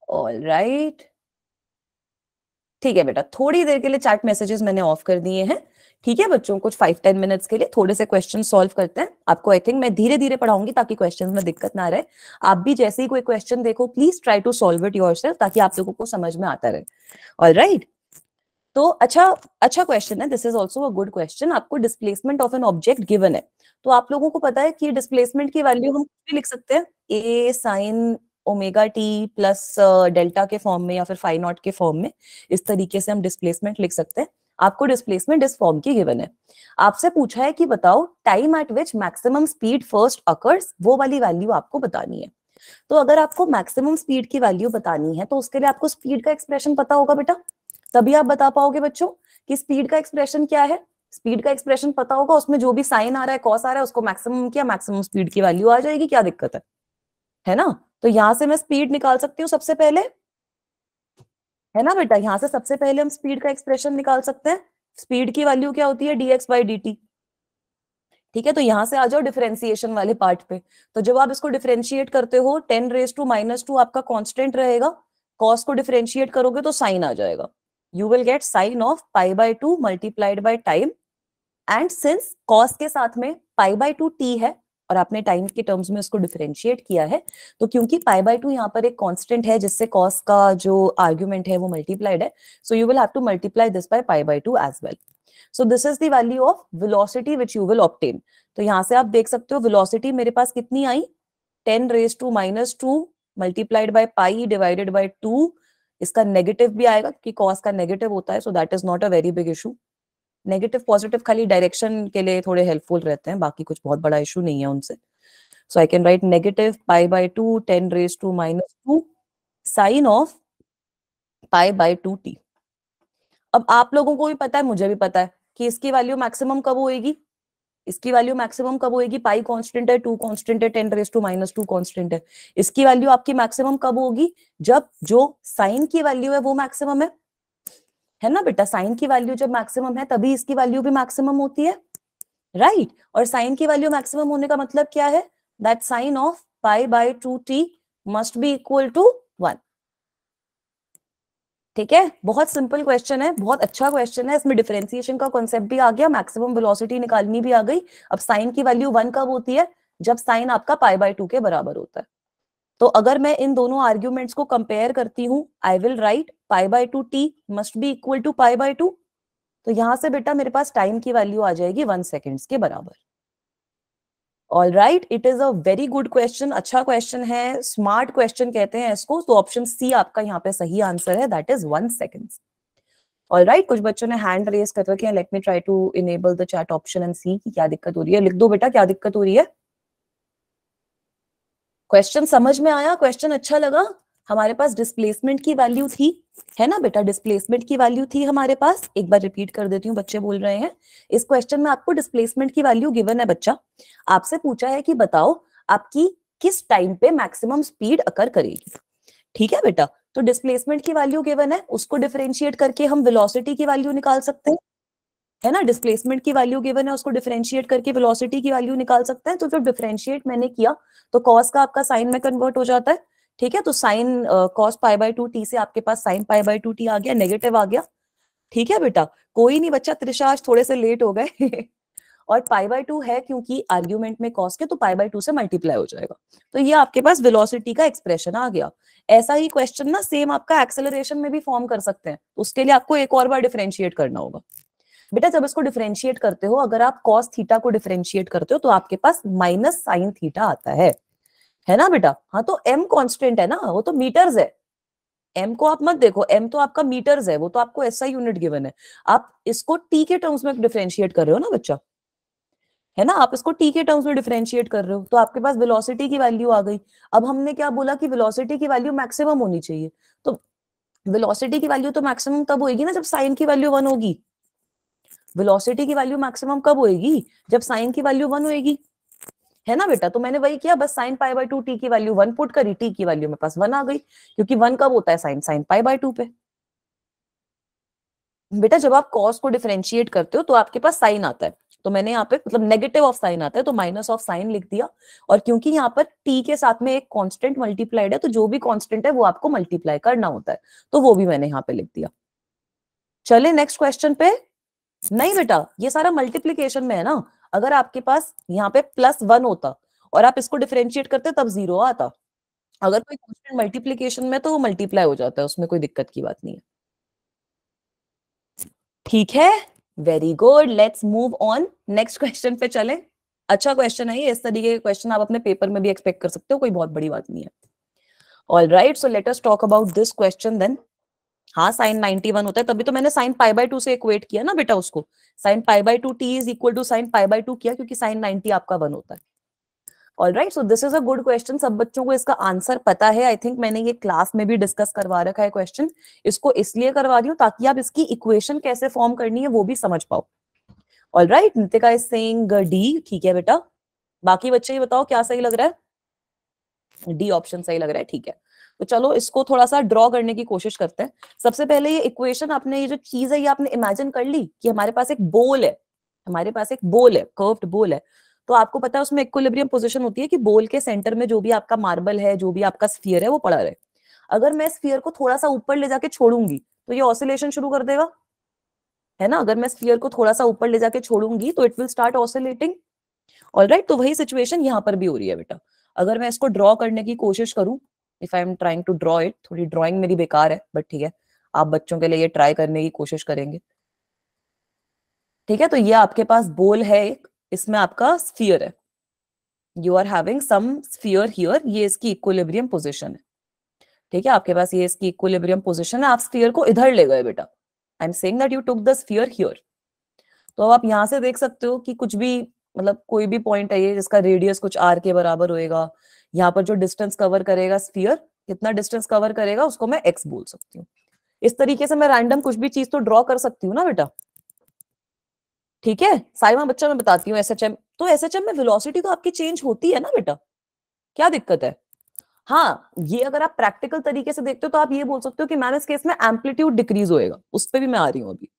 ऑल राइट ठीक है बेटा, थोड़ी देर के लिए चैट मैसेजेस मैंने ऑफ कर दिए हैं, ठीक है बच्चों। कुछ 5-10 मिनट्स के लिए थोड़े से क्वेश्चन सॉल्व करते हैं। आपको आई थिंक मैं धीरे धीरे पढ़ाऊंगी ताकि क्वेश्चन में दिक्कत ना रहे। आप भी जैसे ही कोई क्वेश्चन देखो please try to solve it yourself ताकि आप लोगों को समझ में आता रहे। ऑल राइट तो अच्छा क्वेश्चन है, this is also a good question. आपको displacement of an object given है, तो आप लोगों को पता है कि डिस्प्लेसमेंट की वैल्यू हम कुछ भी लिख सकते हैं, A sine omega T plus delta के फॉर्म में या फिर फाई नॉट के फॉर्म में, इस तरीके से हम डिस्प्लेसमेंट लिख सकते हैं। आपको डिस्प्लेसमेंट इस फॉर्म की गिवन है। आपसे पूछा है कि बताओ टाइम एट विच मैक्सिमम स्पीड फर्स्ट अकर्स, वो वाली वैल्यू आपको बतानी है। तो अगर आपको मैक्सिमम स्पीड की वैल्यू बतानी है तो उसके लिए आपको स्पीड का एक्सप्रेशन पता होगा बेटा, तभी आप बता पाओगे बच्चों कि स्पीड का एक्सप्रेशन क्या है। स्पीड का एक्सप्रेशन पता होगा, उसमें जो भी साइन आ रहा है, कॉस आ रहा है, उसको मैक्सिमम किया, मैक्सिमम स्पीड की वैल्यू आ जाएगी, क्या दिक्कत है ना? तो यहां से मैं स्पीड निकाल सकती हूँ सबसे पहले, है ना बेटा? यहां से सबसे पहले हम स्पीड का एक्सप्रेशन निकाल सकते हैं। स्पीड की वैल्यू क्या होती है? dx/dt। ठीक है, तो यहां से आ जाओ डिफरेंशिएशन वाले पार्ट पे। तो जब आप इसको डिफरेंशिएट करते हो 10⁻⁻² आपका कांस्टेंट रहेगा, कॉस को डिफरेंशिएट करोगे तो साइन आ जाएगा। You will get sine of π/2 multiplied by time, and since cos के साथ में π/2 t है और आपने टाइम के टर्म्स में इसको डिफरेंशिएट किया है, तो क्योंकि π/2 यहाँ पर एक कांस्टेंट है जिससे कॉस का जो आर्ग्यूमेंट है वो मल्टीप्लाइड है, so you will have to multiply this by π/2 as well. So this is the value of velocity which you will obtain. तो यहां से आप देख सकते हो वेलोसिटी मेरे पास कितनी आई, 10⁻² multiplied by pi divided by 2। इसका नेगेटिव भी आएगा क्योंकि कॉस का नेगेटिव होता है, सो that is not a very big issue. Negative positive खाली डायरेक्शन के लिए थोड़े हेल्पफुल रहते हैं, बाकी कुछ बहुत बड़ा इशू नहीं है उनसे। So I can write negative π/2 10⁻² sine of π/2t। अब आप लोगों को भी पता है, मुझे भी पता है कि इसकी वैल्यू मैक्सिमम कब होएगी, इसकी वैल्यू मैक्सिमम कब होएगी? पाई कांस्टेंट है, 2 कांस्टेंट है, 10⁻² कांस्टेंट है। इसकी वैल्यू आपकी मैक्सिमम कब होगी? जब जो साइन की वैल्यू है वो मैक्सिमम है ना बेटा? साइन की वैल्यू जब मैक्सिमम है तभी इसकी वैल्यू भी मैक्सिमम होती है, राइट? और साइन की वैल्यू मैक्सिमम होने का मतलब क्या है? That sine of π/2t must be equal to 1। ठीक है, बहुत सिंपल क्वेश्चन है, बहुत अच्छा क्वेश्चन है। इसमें डिफरेंशिएशन का कॉन्सेप्ट भी आ गया, मैक्सिमम वेलोसिटी निकालनी भी आ गई। अब साइन की वैल्यू 1 कब होती है? जब साइन आपका π/2 के बराबर होता है। तो अगर मैं इन दोनों आर्ग्यूमेंट्स को कंपेयर करती हूं, I will write π/2t must be equal to π/2। तो यहां से बेटा मेरे पास टाइम की वैल्यू आ जाएगी 1 सेकेंड्स के बराबर। All right, it is a very good question, अच्छा क्वेश्चन है, स्मार्ट क्वेश्चन कहते हैं इसको। तो ऑप्शन सी आपका यहाँ पे सही आंसर है, that is 1 seconds. All right, कुछ बच्चों ने हैंड रेज कर रखी है। Let me try to enable the chat option and see कि क्या दिक्कत हो रही है। लिख दो बेटा क्या दिक्कत हो रही है। क्वेश्चन समझ में आया? क्वेश्चन अच्छा लगा? हमारे पास डिस्प्लेसमेंट की वैल्यू थी, है ना बेटा? डिस्प्लेसमेंट की वैल्यू थी हमारे पास। एक बार रिपीट कर देती हूँ, बच्चे बोल रहे हैं। इस क्वेश्चन में आपको डिस्प्लेसमेंट की वैल्यू गिवन है बच्चा। आपसे पूछा है कि बताओ आपकी किस टाइम पे मैक्सिमम स्पीड अकर करेगी। ठीक है बेटा, तो डिस्प्लेसमेंट की वैल्यू गिवन है, उसको डिफरेंशिएट करके हम वेलोसिटी की वैल्यू निकाल सकते हैं, है ना? डिस्प्लेसमेंट की वैल्यू गिवन है, उसको डिफरेंशिएट करके वेलोसिटी की वैल्यू निकाल सकते हैं। तो जब डिफरेंशिएट मैंने किया तो कॉस का आपका साइन में कन्वर्ट हो जाता है। ठीक है, तो साइन कॉस π/2t से आपके पास साइन π/2t आ गया, नेगेटिव आ गया। ठीक है बेटा, कोई नहीं बच्चा, त्रिशा आज थोड़े से लेट हो गए और π/2 है क्योंकि आर्ग्यूमेंट में कॉस के, तो π/2 से मल्टीप्लाई हो जाएगा। तो ये आपके पास वेलोसिटी का एक्सप्रेशन आ गया। ऐसा ही क्वेश्चन ना सेम आपका एक्सेलरेशन में भी फॉर्म कर सकते हैं। उसके लिए आपको एक और बार डिफरेंशिएट करना होगा बेटा। जब इसको डिफरेंशिएट करते हो, अगर आप कॉस थीटा को डिफरेंशिएट करते हो तो आपके पास माइनस साइन थीटा आता है ना बेटा? हाँ, तो m कांस्टेंट है ना, वो तो मीटर्स है। m को आप मत देखो, m तो आपका मीटर्स है, वो तो आपको ऐसा यूनिट गिवन है। आप इसको t के टर्म्स में डिफरेंशिएट कर रहे हो ना बच्चा, है ना? आप इसको t के टर्म्स में डिफरेंशिएट कर रहे हो, तो आपके पास वेलोसिटी की वैल्यू आ गई। अब हमने क्या बोला कि वेलोसिटी की वैल्यू मैक्सिमम होनी चाहिए। तो वेलोसिटी की वैल्यू तो मैक्सिमम तब होगी ना जब साइन की वैल्यू 1 होगी। वेलोसिटी की वैल्यू मैक्सिमम कब होएगी? जब साइन की वैल्यू 1 होएगी, है ना बेटा? तो मैंने वही किया, बस साइन π/2 t की वैल्यू 1 पुट करी, t की वैल्यू मेरे पास 1 आ गई, क्योंकि 1 कब होता है? साइन π/2 पे। बेटा जब आप कॉस को डिफरेंशिएट करते हो तो आपके पास साइन आता है, तो मैंने यहाँ पे मतलब नेगेटिव ऑफ साइन आता है तो माइनस ऑफ साइन लिख दिया। और क्योंकि यहाँ पर t के साथ में एक कांस्टेंट मल्टीप्लाइड है, तो जो भी कांस्टेंट है वो आपको मल्टीप्लाई करना होता है, तो वो भी मैंने यहाँ पे लिख दिया। चले नेक्स्ट क्वेश्चन पे। नहीं बेटा, ये सारा मल्टीप्लीकेशन में है ना। अगर आपके पास यहाँ पे +1 होता और आप इसको डिफरेंशिएट करते तब 0 आता। अगर कोई कांस्टेंट मल्टीप्लीकेशन में तो वो मल्टीप्लाई हो जाता है, उसमें कोई दिक्कत की बात नहीं है। ठीक है, very good, let's move on, next question पे चले। अच्छा क्वेश्चन है ये, इस तरीके के क्वेश्चन आप अपने पेपर में भी एक्सपेक्ट कर सकते हो, कोई बहुत बड़ी बात नहीं है। All right, so let us talk about this question then. हाँ, साइन 91 होता है, तभी तो मैंने साइन π/2 से इक्वेट किया ना बेटा उसको। Sine π/2 t is equal to sine π/2 किया, क्योंकि साइन 90 आपका 1 होता है। All right, so this is a good question. सब बच्चों को इसका आंसर पता है, आई थिंक मैंने ये क्लास में भी डिस्कस करवा रखा है क्वेश्चन। इसको इसलिए करवा रही हूँ ताकि आप इसकी इक्वेशन कैसे फॉर्म करनी है वो भी समझ पाओ। Alright, Nitika is saying D, ठीक है बेटा। बाकी बच्चे ये बताओ क्या सही लग रहा है? डी ऑप्शन सही लग रहा है, ठीक है। तो चलो इसको थोड़ा सा ड्रॉ करने की कोशिश करते हैं। सबसे पहले ये इक्वेशन, आपने ये जो चीज है ये आपने इमेजिन कर ली कि हमारे पास एक बोल है, हमारे पास एक बोल है, कर्व्ड बोल है। तो आपको पता है उसमें इक्विलिब्रियम पोजीशन होती है कि बोल के सेंटर में जो भी आपका मार्बल है, जो भी आपका स्फीयर है वो पड़ा रहे। अगर मैं स्फीयर को थोड़ा सा ऊपर ले जाके छोड़ूंगी तो ये ऑसिलेशन शुरू कर देगा, है ना। अगर मैं स्फीयर को थोड़ा सा ऊपर ले जाके छोड़ूंगी तो it will start oscillating. Alright, तो वही सिचुएशन यहाँ पर भी हो रही है बेटा। अगर मैं इसको ड्रॉ करने की कोशिश करूं, if I am trying to draw it, थोड़ी ड्रॉइंग मेरी बेकार है बट ठीक है, आप बच्चों के लिए ये ट्राई करने की कोशिश करेंगे। ठीक है, तो ये आपके पास बोल है एक, इसमें आपका स्फीयर है, you are having some sphere here, ये इसकी इक्विलिब्रियम पोजीशन है। ठीक है, आपके पास ये इसकी इक्विलिब्रियम पोजीशन है, आप स्फीयर को इधर ले गए बेटा। आई am saying that you took the sphere here. तो अब आप यहां से देख सकते हो कि कुछ भी, मतलब कोई भी पॉइंट है ये जिसका रेडियस कुछ आर के बराबर होएगा, यहाँ पर जो डिस्टेंस कवर करेगा स्फीयर, कितना डिस्टेंस कवर करेगा उसको मैं एक्स बोल सकती हूँ। इस तरीके से मैं रैंडम कुछ भी चीज तो ड्रॉ कर सकती हूँ ना बेटा। ठीक है साइमा बच्चा, मैं बताती हूँ एसएचएम, तो एसएचएम में वेलोसिटी तो आपकी चेंज होती है ना बेटा, क्या दिक्कत है? हाँ, ये अगर आप प्रैक्टिकल तरीके से देखते हो तो आप ये बोल सकते हो कि मैम इस केस में एम्पलीट्यूड डिक्रीज होएगा, उस पर भी मैं आ रही हूँ अभी।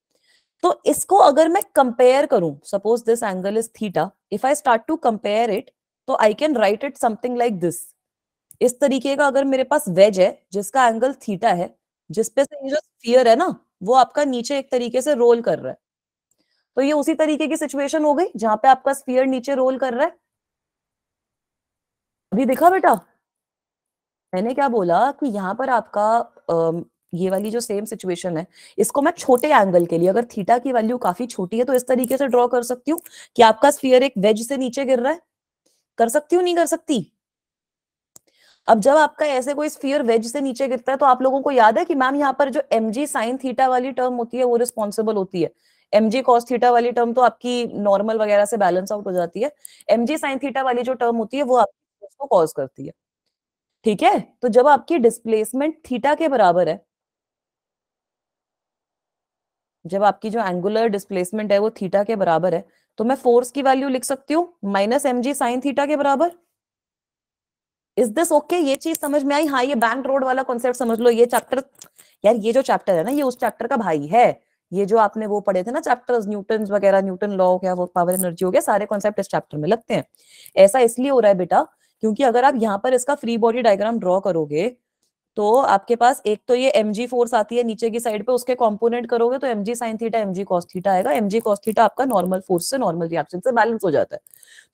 तो इसको अगर मैं कंपेयर करूं, suppose this angle is theta, if I start to compare it, तो I can write it something like this. इस तरीके का अगर मेरे पास वेज है जिसका एंगल थीटा है, जिसपे से ये जो स्फीयर है ना वो आपका नीचे एक तरीके से रोल कर रहा है, तो ये उसी तरीके की सिचुएशन हो गई जहां पे आपका स्फीयर नीचे रोल कर रहा है। अभी देखा बेटा मैंने क्या बोला कि यहाँ पर आपका ये वाली जो सेम सिचुएशन है, इसको मैं छोटे एंगल के लिए, अगर थीटा की वैल्यू काफी छोटी है तो इस तरीके से ड्रॉ कर सकती हूँ कि आपका स्फीयर एक वेज से नीचे गिर रहा है। कर सकती हूँ, नहीं कर सकती? अब जब आपका ऐसे कोई स्फीयर वेज से नीचे गिरता है तो आप लोगों को याद है कि मैम यहाँ पर जो mg साइन थीटा वाली टर्म होती है वो रिस्पॉन्सिबल होती है, mg कॉस थीटा वाली टर्म तो आपकी नॉर्मल वगैरह से बैलेंस आउट हो जाती है, mg साइन थीटा वाली जो टर्म होती है वो आपकी को कॉज करती है। ठीक है, तो जब आपकी डिस्प्लेसमेंट थीटा के बराबर है, जब आपकी जो एंगुलर डिस्प्लेसमेंट है वो थीटा के बराबर है, तो मैं फोर्स की वैल्यू लिख सकती हूँ माइनस mg साइन थीटा के बराबर। Is this okay? ये चीज समझ में आई? हाँ, ये बैंक रोड वाला कॉन्सेप्ट समझ लो, ये चैप्टर, यार ये जो चैप्टर है ना ये उस चैप्टर का भाई है। ये जो आपने वो पढ़े थे ना चैप्टर्स, न्यूटन वगैरह, न्यूटन लॉ हो गया, वो पावर एनर्जी हो गया, सारे कॉन्सेप्ट इस चैप्टर में लगते हैं। ऐसा इसलिए हो रहा है बेटा क्योंकि अगर आप यहाँ पर इसका फ्री बॉडी डायग्राम ड्रॉ करोगे तो आपके पास एक तो ये mg फोर्स आती है नीचे की साइड पे, उसके कंपोनेंट करोगे तो mg sine theta mg cos theta आएगा। mg कॉस थीटा आपका नॉर्मल फोर्स से, नॉर्मल रिएक्शन से बैलेंस हो जाता है।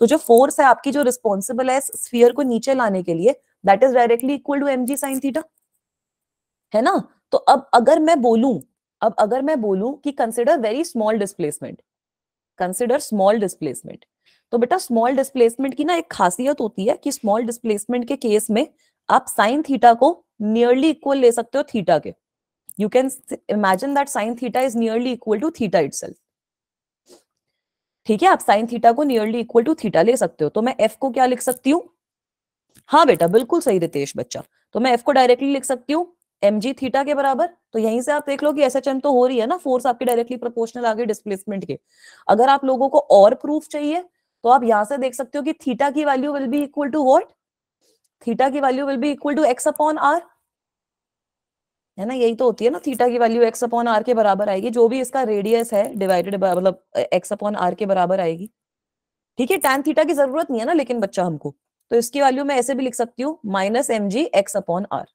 तो जो फोर्स है आपकी जो रिस्पॉन्सिबल है स्फीयर को नीचे लाने के लिए, that is directly equal to mg sine theta, है ना। तो अब अगर मैं बोलूं, अब अगर मैं बोलूं कि consider very small displacement, consider small displacement, तो बेटा स्मॉल डिस्प्लेसमेंट की ना एक खासियत होती है कि स्मॉल डिस्प्लेसमेंट के केस में आप साइन थीटा को नियरली इक्वल ले सकते हो थीटा के। You can imagine that sine theta is nearly equal to theta itself. ठीक है, आप साइन थीटा को नियरली इक्वल टू थीटा ले सकते हो। तो मैं एफ को क्या लिख सकती हूँ? हाँ बेटा बिल्कुल सही रितेश बच्चा, तो मैं एफ को डायरेक्टली लिख सकती हूँ mg थीटा के बराबर। तो यहीं से आप देख लो कि एसएचएम तो हो रही है ना, फोर्स आपकी डायरेक्टली प्रोपोर्शनल आ गई डिस्प्लेसमेंट के। अगर आप लोगों को और प्रूफ चाहिए तो आप यहां से देख सकते हो कि थीटा की value will be equal to what? Theta की value will be equal to X upon R, है ना। यही तो होती है ना, थीटा की वैल्यू एक्स अपॉन आर के बराबर आएगी, जो भी इसका रेडियस है डिवाइडेड मतलब एक्स अपॉन आर के बराबर आएगी। ठीक है, टैन थीटा की जरूरत नहीं है ना लेकिन बच्चा हमको, तो इसकी वैल्यू मैं ऐसे भी लिख सकती हूँ minus mg x upon r.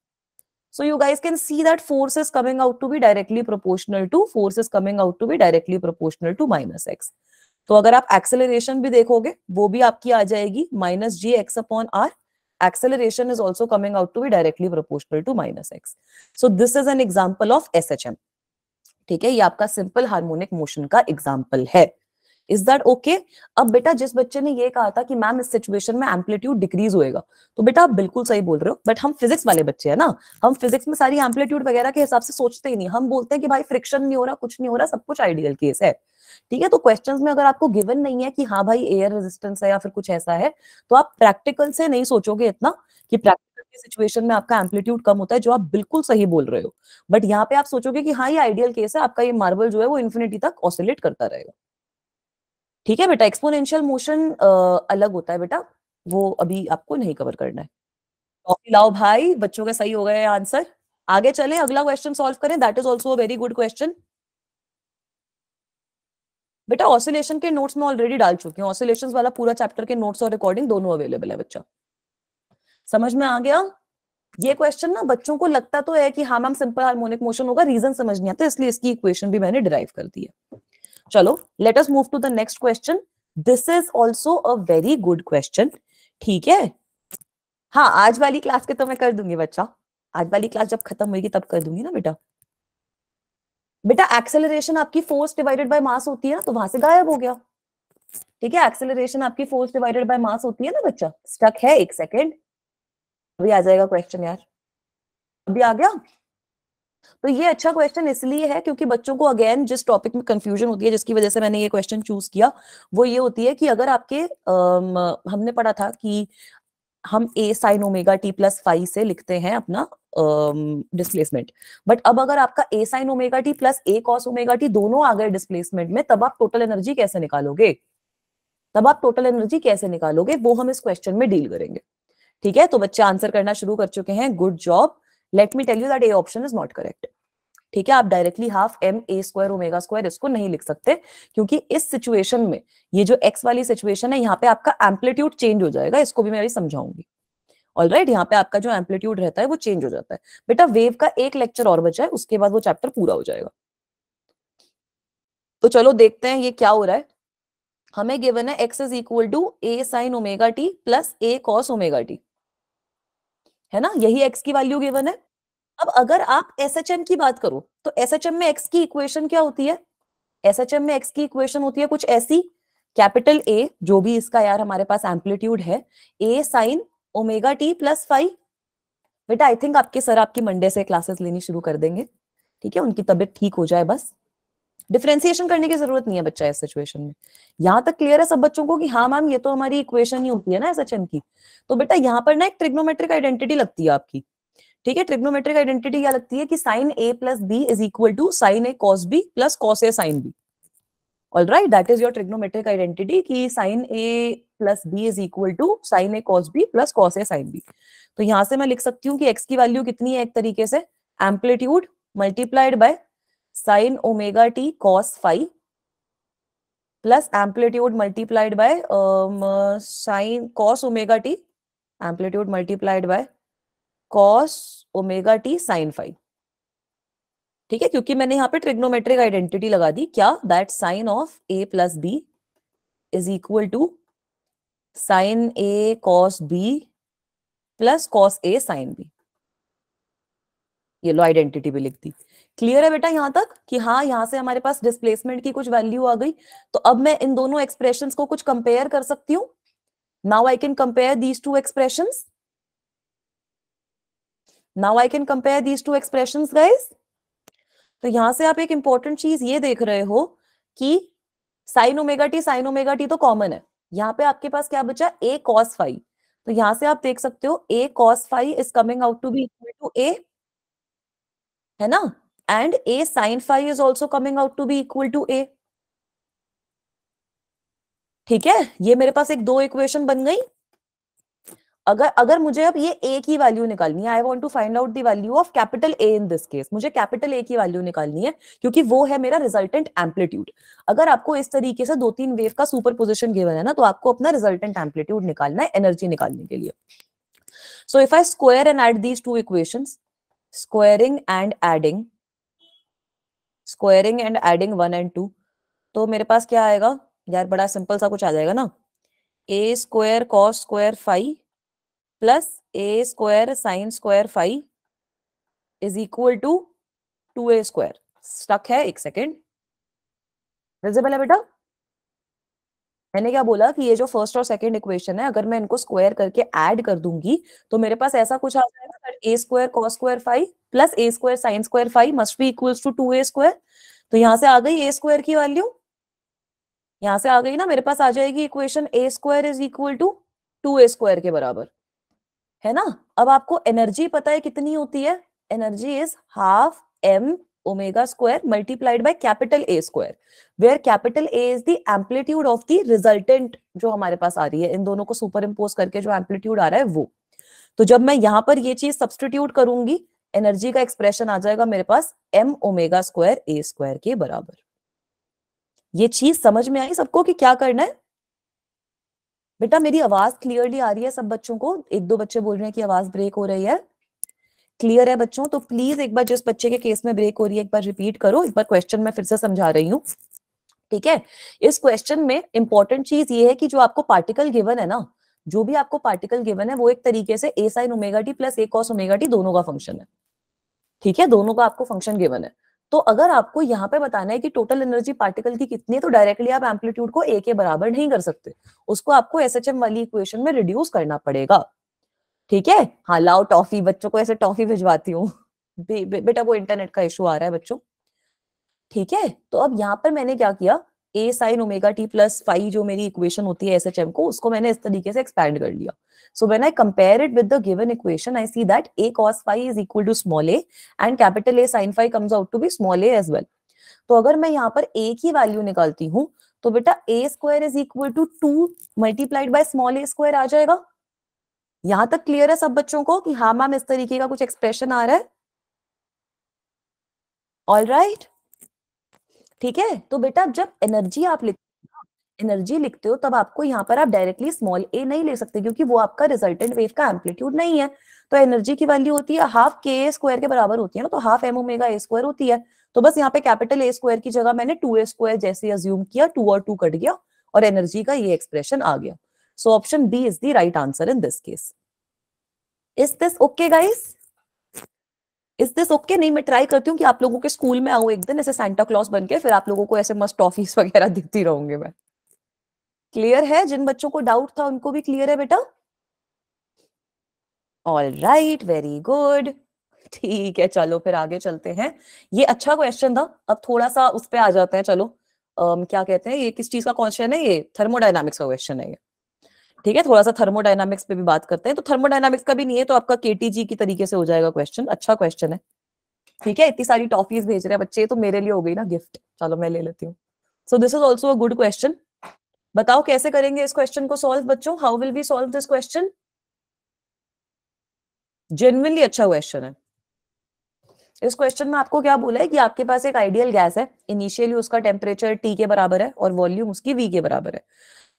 So you guys can see that force is coming out to be directly proportional to, force is coming out to be directly proportional to minus x. तो अगर आप acceleration भी देखोगे वो भी आपकी आ जाएगी minus g x upon r. Acceleration is also coming out to be directly proportional to minus x. So this is an example of SHM. ठीक है, ये आपका सिंपल हार्मोनिक मोशन का एग्जाम्पल है। Is that okay? अब बेटा जिस बच्चे ने ये कहा था कि मैम इस सिचुएशन में एम्पलीट्यूड डिक्रीज होएगा, तो बेटा आप बिल्कुल सही बोल रहे हो, बट हम फिजिक्स वाले बच्चे हैं ना, हम फिजिक्स में सारी एम्पलीट्यूड वगैरह के हिसाब से सोचते ही नहीं। हम बोलते हैं कि भाई फ्रिक्शन नहीं हो रहा, कुछ नहीं हो रहा, सब कुछ आइडियल केस है। ठीक है, तो क्वेश्चंस में अगर आपको गिवन नहीं है कि हाँ भाई एयर रेजिस्टेंस है या फिर कुछ ऐसा है, तो आप प्रैक्टिकल से नहीं सोचोगे इतना कि प्रैक्टिकल की सिचुएशन में आपका एम्पलीट्यूड कम होता है, जो आप बिल्कुल सही बोल रहे हो। बट यहाँ पे आप सोचोगे कि हाँ ये आइडियल केस है, आपका ये मार्बल जो है वो इन्फिनिटी तक ऑसिलेट करता रहेगा। ठीक है बेटा, एक्सपोनेंशियल मोशन अलग होता है बेटा, वो अभी आपको नहीं कवर करना है। कॉफी लाओ भाई, बच्चों के सही हो गए आंसर। आगे चलें, अगला क्वेश्चन सॉल्व करें, that is also a very good question. बेटा ऑसिलेशन के नोट्स में ऑलरेडी डाल चुकी हूँ, ऑसिलेशंस वाला पूरा चैप्टर के नोट्स और रिकॉर्डिंग दोनों अवेलेबल है बच्चा। समझ में आ गया? ये क्वेश्चन ना बच्चों को लगता तो है कि हाँ मैम सिंपल हार्मोनिक मोशन होगा, रीजन समझ नहीं आता, इसलिए इसकी इक्वेशन भी मैंने डिराइव कर दी है। चलो let us move to the next question. This is also a very good question. ठीक है, हाँ आज वाली क्लास के तो मैं कर दूंगी बच्चा, आज वाली क्लास जब खत्म होगी तब कर दूंगी ना बेटा। बेटा एक्सेलरेशन आपकी फोर्स डिवाइडेड बाय मास होती है ना, तो वहां से गायब हो गया। ठीक है, एक्सेलरेशन आपकी फोर्स डिवाइडेड बाय मास होती है ना बच्चा। स्टक है, एक सेकेंड, अभी आ जाएगा क्वेश्चन यार, अभी आ गया। तो ये अच्छा क्वेश्चन इसलिए है क्योंकि बच्चों को अगेन जिस टॉपिक में कंफ्यूजन होती है, जिसकी वजह से मैंने ये क्वेश्चन चूज किया, वो ये होती है कि अगर आपके हमने पढ़ा था कि हम A sine omega T plus five से लिखते हैं अपना डिस्प्लेसमेंट, बट अब अगर आपका A sine omega T plus A cos omega T दोनों आ गए डिस्प्लेसमेंट में, तब आप टोटल एनर्जी कैसे निकालोगे? तब आप टोटल एनर्जी कैसे निकालोगे, वो हम इस क्वेश्चन में डील करेंगे। ठीक है, तो बच्चे आंसर करना शुरू कर चुके हैं, good job. Let me tell you that A option is not correct. ठीक है, आप directly half m a square omega square इसको नहीं लिख सकते, क्योंकि इस सिचुएशन में, ये जो एक्स वाली सिचुएशन है, यहाँ पे आपका एम्पलीट्यूड चेंज हो जाएगा, इसको भी मैं अभी समझाऊंगी। ऑलराइट, यहाँ पे आपका जो एम्पलीट्यूड रहता है वो चेंज हो जाता है। बेटा वेव का एक लेक्चर और बचा है, उसके बाद वो चैप्टर पूरा हो जाएगा। तो चलो देखते हैं ये क्या हो रहा है। हमें गिवन है x is equal to a sine omega T plus A cos omega t, है ना, यही एक्स की वैल्यू गिवन है। अब अगर आप एसएचएम की बात करो तो एसएचएम में एक्स की इक्वेशन क्या होती है? एसएचएम में एक्स की इक्वेशन होती है कुछ ऐसी, कैपिटल ए जो भी इसका यार हमारे पास एम्पलीट्यूड है, A sine omega T plus five. बेटा आई थिंक आपके सर आपकी मंडे से क्लासेस लेनी शुरू कर देंगे, ठीक है, उनकी तबीयत ठीक हो जाए बस। डिफरेंशिएशन करने की जरूरत नहीं है बच्चा इस सिचुएशन में। यहां तक क्लियर है सब बच्चों को कि हाँ मैम ये तो हमारी इक्वेशन ही होती है ना एसएचएम की। तो बेटा यहाँ पर ना एक ट्रिग्नोमेट्रिक आइडेंटिटी लगती है आपकी। ठीक है, ट्रिग्नोमेट्रिक आइडेंटिटी क्या लगती है कि sine A plus B is equal to sine A cos B plus cos A sine B. Alright, that is your trigonometric identity कि sine A plus B is equal to sine A cos B plus cos A sine B. तो यहां से मैं लिख सकती हूँ कि x की वैल्यू कितनी है, एक तरीके से amplitude multiplied by sine omega t cos five plus amplitude multiplied by sine cos omega t, amplitude multiplied by cos omega t sine five. ठीक है, क्योंकि मैंने यहाँ पे ट्रिग्नोमेट्रिक आइडेंटिटी लगा दी, क्या, that sine of a plus B is equal to sine A cos B plus cos A sine b. ये लो आइडेंटिटी भी लिख दी। क्लियर है बेटा यहां तक कि हाँ यहां से हमारे पास डिस्प्लेसमेंट की कुछ वैल्यू आ गई। तो अब मैं इन दोनों एक्सप्रेशंस को कुछ कंपेयर कर सकती हूँ। Now I can compare these two expressions, now I can compare these two expressions guys. तो यहां से आप एक इंपॉर्टेंट चीज ये देख रहे हो कि साइन ओमेगा टी तो कॉमन है, यहाँ पे आपके पास क्या बचा, ए कॉस फाइव। तो यहां से आप देख सकते हो A cos five is coming out to be equal to A, है ना, and A sine five is also coming out to be equal to A. ठीक है, ये मेरे पास एक दो इक्वेशन बन गई। अगर अगर मुझे अब ये ए की वैल्यू निकालनी है, I want to find out the value of capital A in this case, मुझे कैपिटल ए की वैल्यू निकालनी है क्योंकि वो है मेरा रिजल्टेंट एम्पलीट्यूड। अगर आपको इस तरीके से दो तीन वेव का सुपर पोजिशन गिवन है ना, तो आपको अपना रिजल्टेंट एम्पलीट्यूड निकालना है एनर्जी निकालने के लिए। So if I square and add these two equations, squaring and adding, squaring and adding 1 and 2, तो मेरे पास क्या आएगा यार, बड़ा सिंपल सा कुछ आ जाएगा ना, A square cos square five plus A square sine square five is equal to 2a square. Stuck है, एक सेकेंड, विजिबल है बेटा? मैंने क्या बोला कि ये जो फर्स्ट और सेकंड इक्वेशन है, अगर मैं इनको स्क्वायर करके ऐड कर दूंगी तो मेरे पास ऐसा कुछ आ जाएगा that a square cos square five plus A square sine square five must be equals to 2a square. तो यहां से आ गई ए स्क्वायर की वैल्यू, यहां से आ गई ना, मेरे पास आ जाएगी equation a square is equal to 2a square के बराबर, है ना। अब आपको एनर्जी पता है कितनी होती है, energy is half m omega square multiplied by capital A square, where capital A is the amplitude of the resultant जो हमारे पास आ रही है, इन दोनों को सुपर इम्पोज करके जो एम्पलीट्यूड आ रहा है वो। तो जब मैं यहां पर ये चीज सब्स्टिट्यूट करूंगी, एनर्जी का एक्सप्रेशन आ जाएगा मेरे पास m omega square a square के बराबर। ये चीज समझ में आई सबको कि क्या करना है? बेटा मेरी आवाज क्लियरली आ रही है सब बच्चों को? एक दो बच्चे बोल रहे हैं कि आवाज ब्रेक हो रही है। क्लियर है बच्चों? तो प्लीज एक बार जिस बच्चे के केस में ब्रेक हो रही है एक बार रिपीट करो, एक बार क्वेश्चन मैं फिर से समझा रही हूँ, ठीक है? इस क्वेश्चन में इंपॉर्टेंट चीज ये है कि जो आपको पार्टिकल गिवन है ना, जो भी आपको पार्टिकल गिवन है वो एक तरीके से a sin omega T plus a cos omega T दोनों का फंक्शन है, ठीक है? दोनों का आपको फंक्शन गिवन है। तो अगर आपको यहाँ पे बताना है कि टोटल एनर्जी पार्टिकल की कितनी है, तो डायरेक्टली आप एम्पलीट्यूड को a के बराबर नहीं कर सकते, उसको आपको SHM वाली इक्वेशन में रिड्यूस करना पड़ेगा, ठीक है? हाँ लाओ टॉफी, बच्चों को ऐसे टॉफी भिजवाती हूँ। बेटा वो इंटरनेट का इशू आ रहा है बच्चों, ठीक है? तो अब यहाँ पर मैंने क्या किया, a sin omega T plus phi जो मेरी इक्वेशन होती है SHM को, उसको मैंने इस तरीके से एक्सपैंड कर लिया। So when I compare it with the given equation, I see that a cos phi is equal to small a and capital A sin phi comes out to be small a as well. तो अगर मैं यहाँ पर a की value निकालती हूँ तो बेटा a square is equal to 2 multiplied by small a square आ जाएगा। यहां तक क्लियर है सब बच्चों को कि हाँ मैम इस तरीके का कुछ एक्सप्रेशन आ रहा है? ऑल राइट, ठीक है? तो बेटा जब एनर्जी आप एनर्जी लिखते हो तब आपको यहाँ पर आप डायरेक्टली स्मॉल a नहीं ले सकते, क्योंकि वो आपका रिजल्टेंट वेव का एम्पलीट्यूड नहीं है। तो एनर्जी की वैल्यू होती है हाफ के स्क्वायर के बराबर होती है ना, तो half m omega a square होती है। तो बस यहाँ पे कैपिटल A स्क्वायर की जगह मैंने 2a स्क्वायर जैसे अज्यूम किया, 2 और 2 कट गया और एनर्जी का ये एक्सप्रेशन आ गया। So option B is the right answer in this case. Is this okay guys? Is this okay? नहीं मैं ट्राई करती हूँ कि आप लोगों के स्कूल में आऊँ एक दिन ऐसे सांता क्लॉज बन के, फिर आप लोगों को ऐसे मस्त टॉफीज वगैरह देती रहूंगी मैं। क्लियर है? जिन बच्चों को डाउट था उनको भी क्लियर है बेटा? ऑल राइट, वेरी गुड, ठीक है। चलो फिर आगे चलते हैं। ये अच्छा क्वेश्चन था। अब थोड़ा सा उस पे आ जाते हैं। चलो क्या कहते हैं, ये किस चीज का क्वेश्चन है? ये थर्मोडायनामिक्स का क्वेश्चन है ये, ठीक है? थोड़ा सा थर्मोडायनामिक्स पे भी बात करते हैं। तो थर्मोडायनामिक्स का भी नहीं है तो आपका केटीजी की तरीके से हो जाएगा क्वेश्चन। अच्छा क्वेश्चन है, ठीक है? इतनी सारी टॉफीज भेज रहे हैं बच्चे, तो मेरे लिए हो गई ना गिफ्ट। चलो मैं ले लेती हूँ। So this is also a good question. बताओ कैसे करेंगे इस क्वेश्चन को सॉल्व बच्चों? How will we solve this question? Genuinely अच्छा क्वेश्चन है। इस क्वेश्चन में आपको क्या बोला है कि आपके पास एक आइडियल गैस है, इनिशियली उसका टेम्परेचर T के बराबर है और वॉल्यूम उसकी V के बराबर है,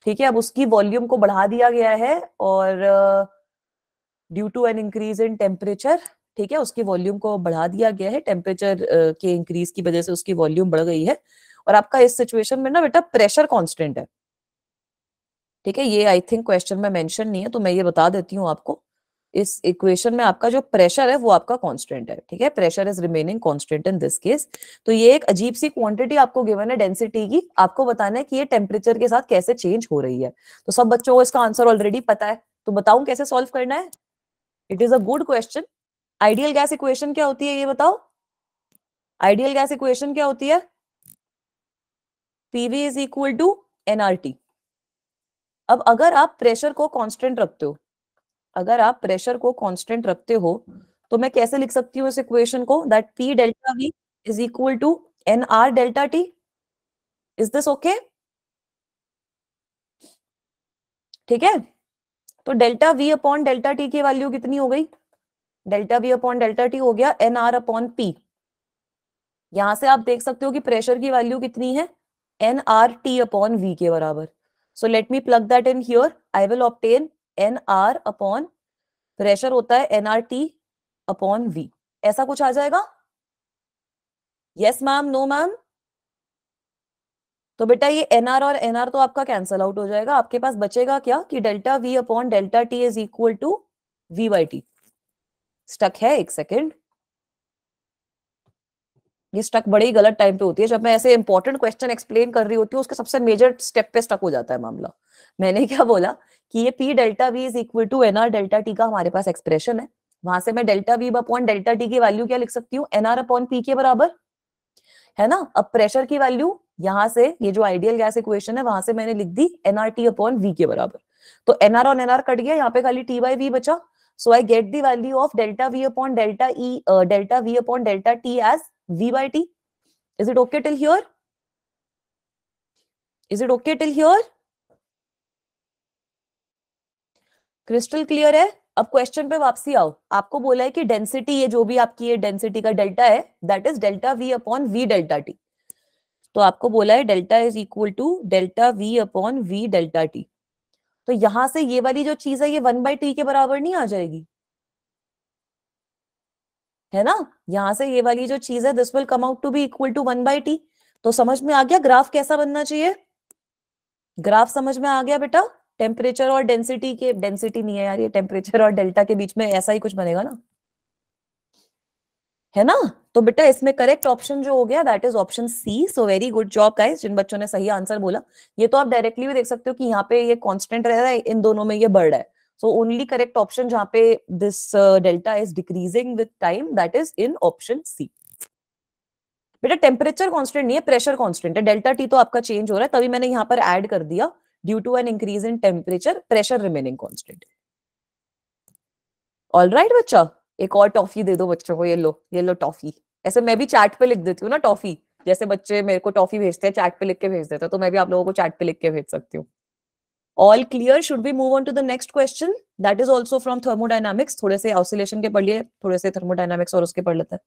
ठीक है? अब उसकी वॉल्यूम को बढ़ा दिया गया है और due to an increase in temperature, ठीक है, उसकी वॉल्यूम को बढ़ा दिया गया है। टेम्परेचर के इंक्रीज की वजह से उसकी वॉल्यूम बढ़ गई है और आपका इस सिचुएशन में ना बेटा प्रेशर कांस्टेंट है, ठीक है? ये आई थिंक क्वेश्चन में मेंशन नहीं है तो मैं ये बता देती हूँ आपको। इस इक्वेशन में आपका जो प्रेशर है वो आपका कांस्टेंट है, ठीक है? Pressure is remaining constant in this case. तो ये एक अजीब सी क्वांटिटी आपको गिवन है डेंसिटी की, आपको बताना है कि ये टेम्परेचर के साथ कैसे चेंज हो रही है। तो सब बच्चों को इसका आंसर ऑलरेडी पता है, तो बताऊं कैसे सॉल्व करना है? It is a good question. Ideal gas equation क्या होती है ये बताओ? आइडियल गैस इक्वेशन क्या होती है? PV is equal to nRT. अब अगर आप प्रेशर को कांस्टेंट रखते हो, अगर आप प्रेशर को कांस्टेंट रखते हो तो मैं कैसे लिख सकती हूँ इस इक्वेशन को? That P delta V is equal to NR delta T। Is this okay? ठीक है? तो delta V upon delta T की वैल्यू कितनी हो गई? Delta V upon delta T हो गया NR अपॉन P। यहां से आप देख सकते हो कि प्रेशर की वैल्यू कितनी है? NRT अपॉन V के बराबर। So let me plug that in here. I will obtain NR upon pressure होता है NRT अपॉन V। ऐसा कुछ आ जाएगा? Yes ma'am, no ma'am? तो बेटा ये NR और NR तो आपका कैंसल आउट हो जाएगा। आपके पास बचेगा क्या कि delta V upon delta T is equal to V by T। Stuck है? एक सेकेंड, ये स्टक बड़े ही गलत टाइम पे होती है। जब मैं ऐसे इंपॉर्टेंट क्वेश्चन एक्सप्लेन कर रही होती हूँ उसके सबसे मेजर स्टेप पे स्टक हो जाता है मामला। मैंने क्या बोला कि ये P delta V is equal to NR delta T का हमारे पास एक्सप्रेशन है। वहां से मैं delta V upon delta T की वैल्यू क्या लिख सकती हूँ? NR अपॉन P के बराबर, है ना? अब प्रेशर की वैल्यू यहां से, ये जो आइडियल गैस इक्वेशन है वहां से मैंने लिख दी NRT अपॉन V के बराबर। तो NR और NR कट गया, यहाँ पे खाली T बाई V बचा। So I get the value of delta V upon delta E, delta V upon delta T as v by t. Is it okay till here? Is it okay till here? Crystal clear है? अब question पे वापसी आओ। आपको बोला है कि density, ये जो भी आपकी ये डेंसिटी का डेल्टा है, that is delta v upon v delta t. तो आपको बोला है delta is equal to delta v upon v delta t. तो यहां से ये वाली जो चीज है ये 1/t के बराबर नहीं आ जाएगी, है ना? यहां से ये वाली जो चीज है this will come out to be equal to 1/t। तो समझ में आ गया ग्राफ कैसा बनना चाहिए? ग्राफ समझ में आ गया बेटा? टेम्परेचर और डेंसिटी के, डेंसिटी नहीं है यार, ये टेम्परेचर और डेल्टा के बीच में ऐसा ही कुछ बनेगा ना, है ना? तो बेटा इसमें करेक्ट ऑप्शन जो हो गया that is option C. So very good job guys, जिन बच्चों ने सही आंसर बोला। ये तो आप डायरेक्टली भी देख सकते हो कि यहाँ पे ये कांस्टेंट रह रहा है, इन दोनों में ये बढ़ रहा है। सो ओनली करेक्ट ऑप्शन जहाँ पे this delta is decreasing with time that is in option C. बेटा टेम्परेचर कांस्टेंट नहीं है, प्रेशर कांस्टेंट है। डेल्टा टी तो आपका चेंज हो रहा है, तभी मैंने यहाँ पर ऐड कर दिया due to an increase in temperature, pressure remaining constant. Alright बच्चा, एक और टॉफी दे दो बच्चों को, ये लो टॉफी। ऐसे मैं भी चैट पे लिख देती हूँ ना टॉफी, जैसे बच्चे मेरे को टॉफी भेजते हैं चैट पे लिख के भेज देते हैं, तो मैं भी आप लोगों को चैट पे लिख के भेज सकती हूँ। All clear? Should we move on to the next question that is also from thermodynamics. थोड़े से ऑसिलेशन के पढ़ लिए, थोड़े से थर्मोडायनामिक्स और उसके पढ़ लेते हैं।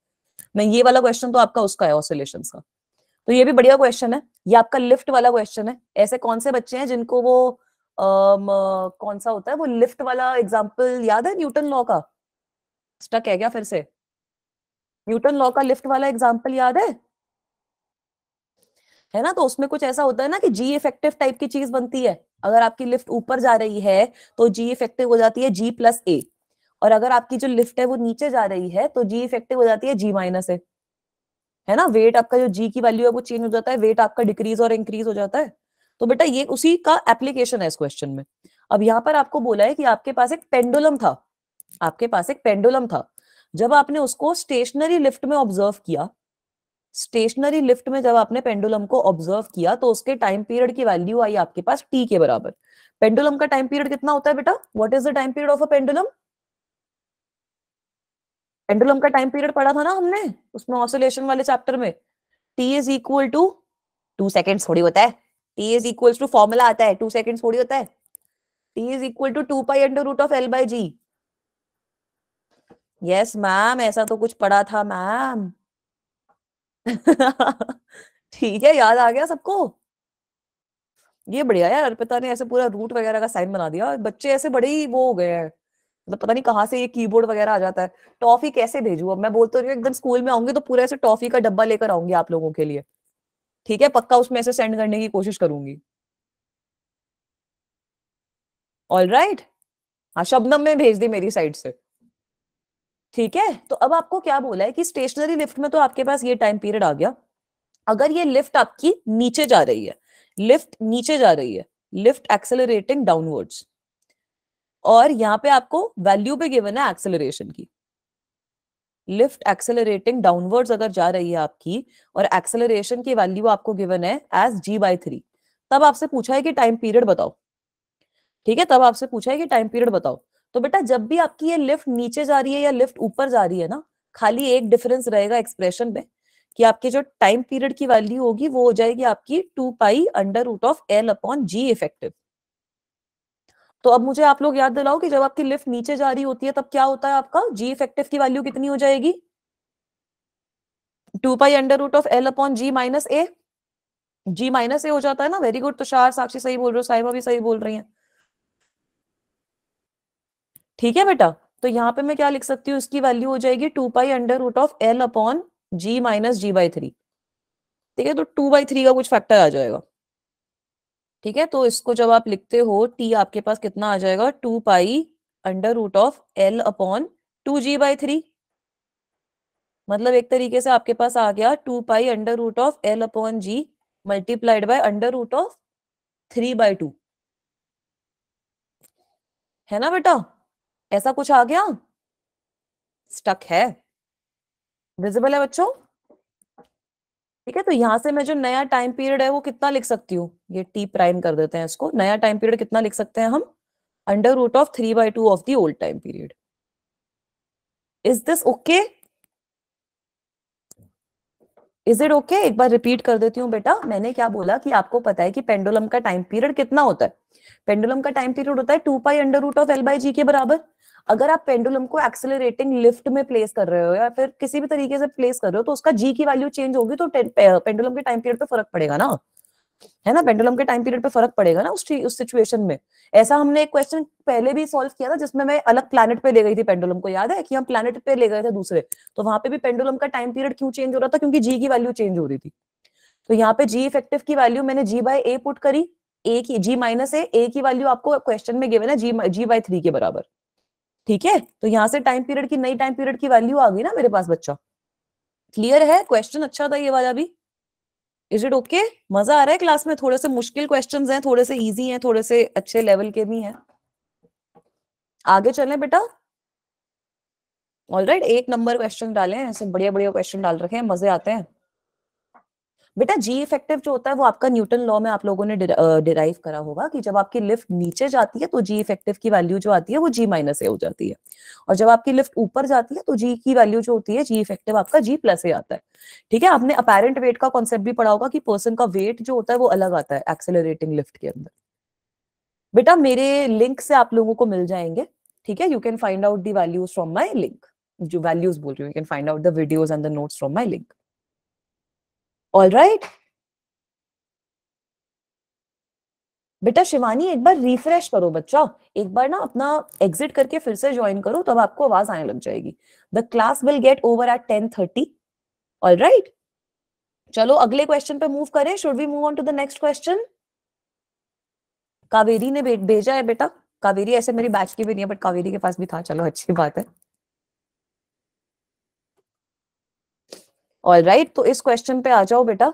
मैं ये वाला क्वेश्चन तो आपका उसका है, ऑसिलेशन का। तो ये भी बढ़िया क्वेश्चन है, ये आपका लिफ्ट वाला क्वेश्चन है। ऐसे कौन से बच्चे हैं जिनको वो कौन सा होता है वो लिफ्ट वाला एग्जाम्पल याद है, न्यूटन लॉ का? स्टक है क्या फिर से? न्यूटन लॉ का लिफ्ट वाला एग्जाम्पल याद है ना? तो उसमें कुछ ऐसा होता है ना कि जी इफेक्टिव टाइप की चीज बनती है। अगर आपकी लिफ्ट ऊपर जा रही है तो जी इफेक्टिव हो जाती है जी प्लस ए, और अगर आपकी जो लिफ्ट है वो नीचे जा रही है तो जी इफेक्टिव हो जाती है जी माइनस ए, है ना? वेट आपका जो जी की वैल्यू है वो चेंज हो जाता है, वेट आपका डिक्रीज और इंक्रीज हो जाता है। तो बेटा ये उसी का एप्लीकेशन है इस क्वेश्चन में। अब यहाँ पर आपको बोला है कि आपके पास एक पेंडुलम था, आपके पास एक पेंडुलम था। जब आपने उसको स्टेशनरी लिफ्ट में ऑब्जर्व किया, स्टेशनरी लिफ्ट में जब आपने पेंडुलम को ऑब्जर्व किया तो उसके टाइम पीरियड की वैल्यू आई आपके पास टी के बराबर। पेंडुलम का टाइम पीरियड कितना होता है बेटा? What is the time period of a pendulum? Pendulum का टाइम पीरियड पढ़ा था ना हमने उसमें ऑसिलेशन वाले चैप्टर में। T is equal to 2 seconds थोड़ी होता है, t is equal to formula आता है, 2 सेकेंड्स थोड़ी होता है। T is equal to 2 pi under root of L by g. Yes ma'am, ऐसा तो कुछ पढ़ा था मैम। ठीक है, याद आ गया सबको? ये बढ़िया यार, अर्पिता ने ऐसे पूरा रूट वगैरह का साइन बना दिया। बच्चे ऐसे बड़े ही वो हो गए हैं, मतलब पता नहीं कहाँ से ये कीबोर्ड वगैरह आ जाता है। टॉफी कैसे भेजूं? अब मैं बोलती हूँ एकदम स्कूल में आऊंगी तो पूरा ऐसे टॉफी का डब्बा लेकर आऊंगी आप लोगों के लिए, ठीक है? पक्का उसमें ऐसे सेंड करने की कोशिश करूंगी। ऑल राइट, हाँ शबनम में भेज दी मेरी साइड से, ठीक है? तो अब आपको क्या बोला है कि स्टेशनरी लिफ्ट में तो आपके पास ये टाइम पीरियड आ गया। अगर ये लिफ्ट आपकी नीचे जा रही है, लिफ्ट नीचे जा रही है, लिफ्ट एक्सेलरेटिंग डाउनवर्ड्स, और यहाँ पे आपको वैल्यू पे गिवन है एक्सेलरेशन की। लिफ्ट एक्सेलरेटिंग डाउनवर्ड्स अगर जा रही है आपकी और एक्सेलरेशन की वैल्यू आपको गिवन है एज g/3, तब आपसे पूछा है कि टाइम पीरियड बताओ, ठीक है? तब आपसे पूछा है कि टाइम पीरियड बताओ। तो बेटा जब भी आपकी ये लिफ्ट नीचे जा रही है या लिफ्ट ऊपर जा रही है ना, खाली एक डिफरेंस रहेगा एक्सप्रेशन में कि आपकी जो टाइम पीरियड की वैल्यू होगी वो हो जाएगी आपकी 2 pi under root of L upon g effective. तो अब मुझे आप लोग याद दिलाओ कि जब आपकी लिफ्ट नीचे जा रही होती है तब क्या होता है आपका जी इफेक्टिव की वैल्यू कितनी हो जाएगी? 2 pi under root of L upon ji minus A. G minus A हो जाता है ना। वेरी गुड तुषार, साक्षी सही बोल रहे हो, साहिबा भी सही बोल रही है, ठीक है बेटा? तो यहाँ पे मैं क्या लिख सकती हूँ, इसकी वैल्यू हो जाएगी 2 pi under root of L upon ji minus g/3, ठीक है? तो 2/3 का कुछ फैक्टर आ जाएगा, ठीक है? तो इसको जब आप लिखते हो टी आपके पास कितना आ जाएगा? 2 pi under root of L upon 2g/3। मतलब एक तरीके से आपके पास आ गया 2 pi under root of L upon g multiplied by under root of 3/2, है ना बेटा? ऐसा कुछ आ गया? स्टक है? विजिबल है बच्चों? ठीक है, तो यहां से मैं जो नया टाइम पीरियड है वो कितना लिख सकती हूँ? ये टी प्राइम कर देते हैं इसको। नया टाइम पीरियड कितना लिख सकते हैं हम? Under root of 3/2 of the old time period. Is this okay? Is it okay? एक बार रिपीट कर देती हूँ बेटा। मैंने क्या बोला कि आपको पता है कि पेंडुलम का टाइम पीरियड कितना होता है। पेंडुलम का टाइम पीरियड होता है 2 pi under root of L by G के बराबर। अगर आप पेंडुलम को एक्सेलरेटिंग लिफ्ट में प्लेस कर रहे हो या फिर किसी भी तरीके से प्लेस कर रहे हो तो उसका जी की वैल्यू चेंज होगी, तो पेंडुलम के टाइम पीरियड पे फर्क पड़ेगा ना, है ना। पेंडुलम के टाइम पीरियड पे फर्क पड़ेगा ना उस सिचुएशन में। ऐसा हमने एक क्वेश्चन पहले भी सॉल्व किया था जिसमें मैं अलग प्लैनेट पे ले गई थी पेंडुलम को, याद है कि हम प्लैनेट पे ले गए थे दूसरे, तो वहां पे भी पेंडुलम का टाइम पीरियड क्यों चेंज हो रहा था? क्योंकि जी की वैल्यू चेंज हो रही थी। तो यहाँ पे जी इफेक्टिव की वैल्यू मैंने जी बाय ए पुट करी, ए की जी माइनस ए की वैल्यू आपको क्वेश्चन में गिवन है जी बाय 3 के बराबर। ठीक है, तो यहाँ से टाइम पीरियड की नई टाइम पीरियड की वैल्यू आ गई ना मेरे पास बच्चा। क्लियर है? क्वेश्चन अच्छा था ये वाला भी। Is it okay? मजा आ रहा है क्लास में? थोड़े से मुश्किल क्वेश्चंस हैं, थोड़े से इजी हैं, थोड़े से अच्छे लेवल के भी हैं। आगे चलें बेटा। ऑलराइट, एक नंबर क्वेश्चन डाले हैं, ऐसे बढ़िया बढ़िया क्वेश्चन डाल रखे हैं, मजे आते हैं बेटा। जी इफेक्टिव जो होता है वो आपका न्यूटन लॉ में आप लोगों ने डिराइव करा होगा कि जब आपकी लिफ्ट नीचे जाती है तो जी इफेक्टिव की वैल्यू जो आती है वो जी माइनस ए हो जाती है, और जब आपकी लिफ्ट ऊपर जाती है तो जी की वैल्यू जो होती है जी इफेक्टिव आपका जी प्लस ए आता है। ठीक है, आपने अपेरेंट वेट का कॉन्सेप्ट भी पढ़ा होगा कि पर्सन का वेट जो होता है वो अलग आता है एक्सेलरेटिंग लिफ्ट के अंदर। बेटा मेरे लिंक से आप लोगों को मिल जाएंगे, ठीक है। You can find out the values from my link. जो वैल्यूज बोल रही हूँ, you can find out the videos and the notes from my link. All right बेटा, शिवानी एक बार रिफ्रेश करो बच्चा, एक बार ना अपना एग्जिट करके फिर से ज्वाइन करो, तब आपको आवाज आने लग जाएगी। The class will get over at 10:30। All right, चलो अगले क्वेश्चन पे मूव करें। Should we move on to the next question? Kaveri ने भेजा है बेटा। कावेरी ऐसे मेरी बैच की भी नहीं है, बट कावेरी के पास भी था, चलो अच्छी बात है। ऑल राइट, तो इस क्वेश्चन पे आ जाओ बेटा।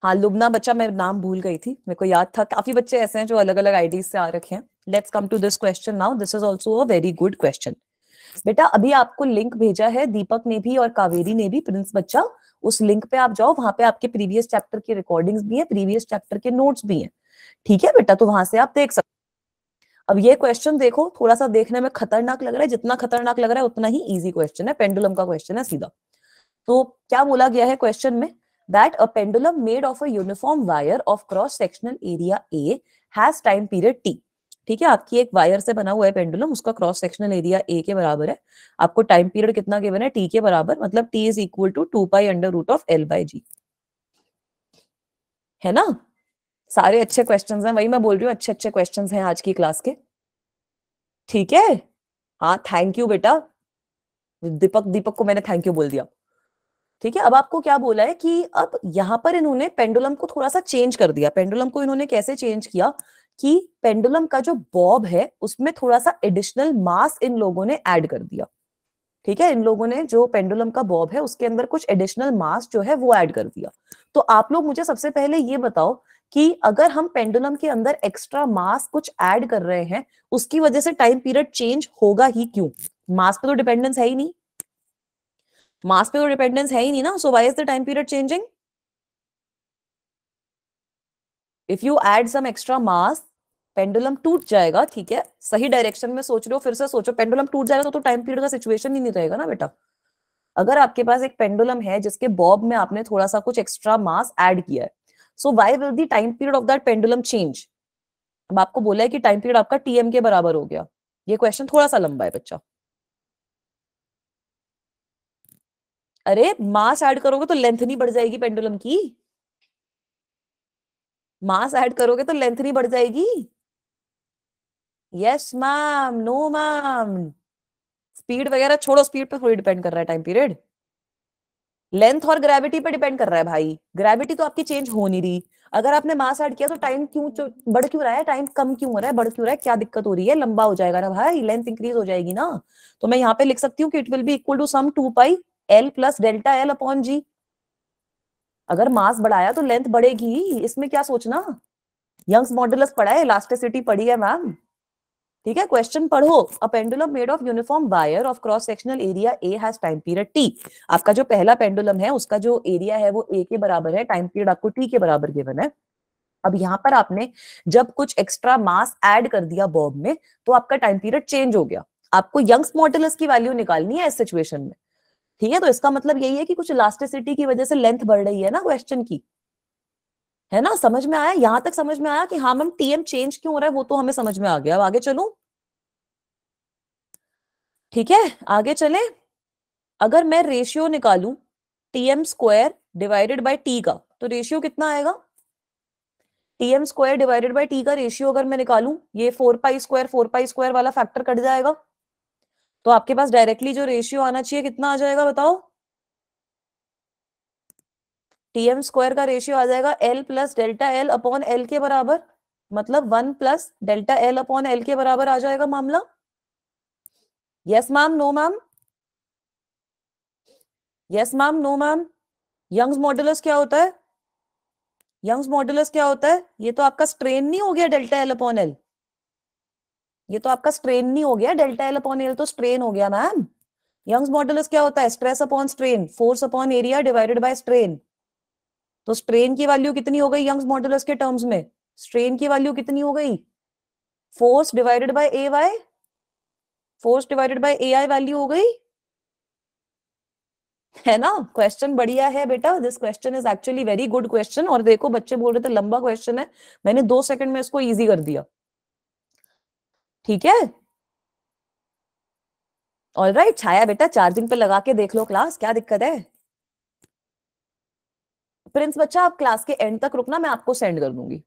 हाँ लुबना बच्चा, मैं नाम भूल गई थी, मेरे को याद था। काफी बच्चे ऐसे हैं जो अलग अलग आईडीज से आ रखे हैं। Let's come to this question now. This is also a very good question. बेटा अभी आपको लिंक भेजा है दीपक ने भी और कावेरी ने भी, प्रिंस बच्चा। उस लिंक पे आप जाओ, वहां पे आपके प्रीवियस चैप्टर की रिकॉर्डिंग्स भी है, प्रीवियस चैप्टर के नोट्स भी हैं। ठीक है बेटा, तो वहां से आप देख सकते। अब ये क्वेश्चन देखो, थोड़ा सा देखने में खतरनाक लग रहा है, जितना खतरनाक लग रहा है उतना ही इजी क्वेश्चन है। पेंडुलम का क्वेश्चन है सीधा। तो क्या बोला गया है क्वेश्चन में? That a pendulum made of a uniform wire of cross sectional area A has time period T. ठीक है, आपकी एक वायर से बना हुआ है पेंडुलम, उसका क्रॉस सेक्शनल एरिया ए के बराबर है। आपको टाइम पीरियड कितना गिवन है? टी के बराबर, मतलब T is equal to 2 pi under root of L by G. है ना? सारे अच्छे क्वेश्चंस हैं, वही मैं बोल रही हूँ, अच्छे अच्छे क्वेश्चंस हैं आज की क्लास के। ठीक है, हाँ थैंक यू बेटा। दीपक दीपक को मैंने थैंक यू बोल दिया। ठीक है, अब आपको क्या बोला है कि अब यहां पर इन्होंने पेंडुलम को थोड़ा सा चेंज कर दिया। पेंडुलम को इन्होंने कैसे चेंज किया कि पेंडुलम का जो बॉब है उसमें थोड़ा सा एडिशनल मास इन लोगों ने ऐड कर दिया। ठीक है, इन लोगों ने जो पेंडुलम का बॉब है उसके अंदर कुछ एडिशनल मास जो है वो ऐड कर दिया। तो आप लोग मुझे सबसे पहले ये बताओ कि अगर हम पेंडुलम के अंदर एक्स्ट्रा मास कुछ ऐड कर रहे हैं, उसकी वजह से टाइम पीरियड चेंज होगा ही क्यों? मास पे तो डिपेंडेंस है ही नहीं, मास पे तो डिपेंडेंस है ही नहीं ना। So why is the time period changing? If you add some extra mass, pendulum टूट जाएगा। ठीक है, सही डायरेक्शन में सोच रहे हो, फिर से सोचो। पेंडुलम टूट जाएगा तो टाइम पीरियड का सिचुएशन ही नहीं रहेगा ना बेटा। अगर आपके पास एक पेंडुलम है जिसके बॉब में आपने थोड़ा सा कुछ एक्स्ट्रा मास ऐड किया है, so why will the time period of that pendulum change? अब आपको बोला है कि टाइम पीरियड आपका टीएम के बराबर हो गया। ये क्वेश्चन थोड़ा सा लंबा है बच्चा। अरे मास ऐड करोगे तो लेंथ नहीं बढ़ जाएगी पेंडुलम की? मास ऐड करोगे तो लेंथ नहीं बढ़ जाएगी? Yes ma'am, no ma'am. Speed वगैरह छोड़ो, स्पीड पे थोड़ी डिपेंड कर रहा है टाइम पीरियड। लेंथ और ग्रेविटी पे डिपेंड कर रहा है भाई। ग्रेविटी तो आपकी चेंज हो नहीं रही। अगर आपने मास ऐड किया तो टाइम क्यों बढ़ क्यों रहा है? टाइम कम क्यों हो रहा है? बढ़ क्यों रहा है? क्या दिक्कत हो रही है? लंबा हो जाएगा ना भाई, लेंथ इंक्रीज हो जाएगी ना। तो मैं यहाँ पे लिख सकती हूँ कि it will be equal to some 2 pi L plus delta L upon G. अगर मास बढ़ाया तो लेंथ बढ़ेगी, इसमें क्या सोचना। यंग्स मॉडुलस पढ़ा है, इलास्टिसिटी पढ़ी है मैम। ठीक है, क्वेश्चन पढ़ो। A pendulum made of uniform wire of cross sectional area A has time period T. आपका जो पहला पेंडुलम है उसका जो एरिया है वो ए के बराबर है, टाइम पीरियड आपको टी के बराबर गिवन है। अब यहाँ पर आपने जब कुछ एक्स्ट्रा मास ऐड कर दिया बॉब में, तो आपका टाइम पीरियड चेंज हो गया। आपको यंग्स मॉडुलस की वैल्यू निकालनी है इस सिचुएशन में। ठीक है, तो इसका मतलब यही है कि कुछ इलास्टिसिटी की वजह से लेंथ बढ़ रही है ना क्वेश्चन की, है ना? समझ में आया? यहां तक समझ में आया कि हाँ मैम टीएम चेंज क्यों हो रहा है, वो तो हमें समझ में आ गया। अब आगे चलूं? ठीक है, आगे चले। अगर मैं रेशियो निकालूं TM square divided by T का, तो रेशियो कितना आएगा? TM square divided by T का रेशियो अगर मैं निकालूं, ये 4 पाई स्क्वायर वाला फैक्टर कट जाएगा, तो आपके पास डायरेक्टली जो रेशियो आना चाहिए कितना आ जाएगा बताओ? टीएम स्क्वायर का रेशियो आ जाएगा l plus delta L upon l के बराबर, मतलब 1 plus delta L upon l के बराबर आ जाएगा मामला। Yes ma'am, no ma'am? Yes ma'am, no ma'am? Young's modulus क्या होता है? यंग्स मॉडुलस क्या होता है? ये तो आपका स्ट्रेन नहीं हो गया डेल्टा एल अपॉन एल? ये तो आपका स्ट्रेन नहीं हो गया, डेल्टा एल अपॉन एल तो स्ट्रेन हो गया मैम। यंग्स मॉडुलस क्या होता है? Stress upon strain, force upon area divided by strain. तो स्ट्रेन की वैल्यू कितनी हो गई यंग्स मॉडुलस के टर्म्स में? स्ट्रेन की वैल्यू कितनी हो गई? Force divided by a y, force divided by a I value हो गई, है ना? क्वेश्चन बढ़िया है बेटा, this question is actually very good question. और देखो बच्चे बोल रहे थे लंबा क्वेश्चन है, मैंने 2 सेकंड में इसको इजी कर दिया। ठीक है, ऑल राइट। छाया बेटा चार्जिंग पे लगा के देख लो क्लास, क्या दिक्कत है? प्रिंस बच्चा आप क्लास के एंड तक रुकना, मैं आपको सेंड कर दूंगी।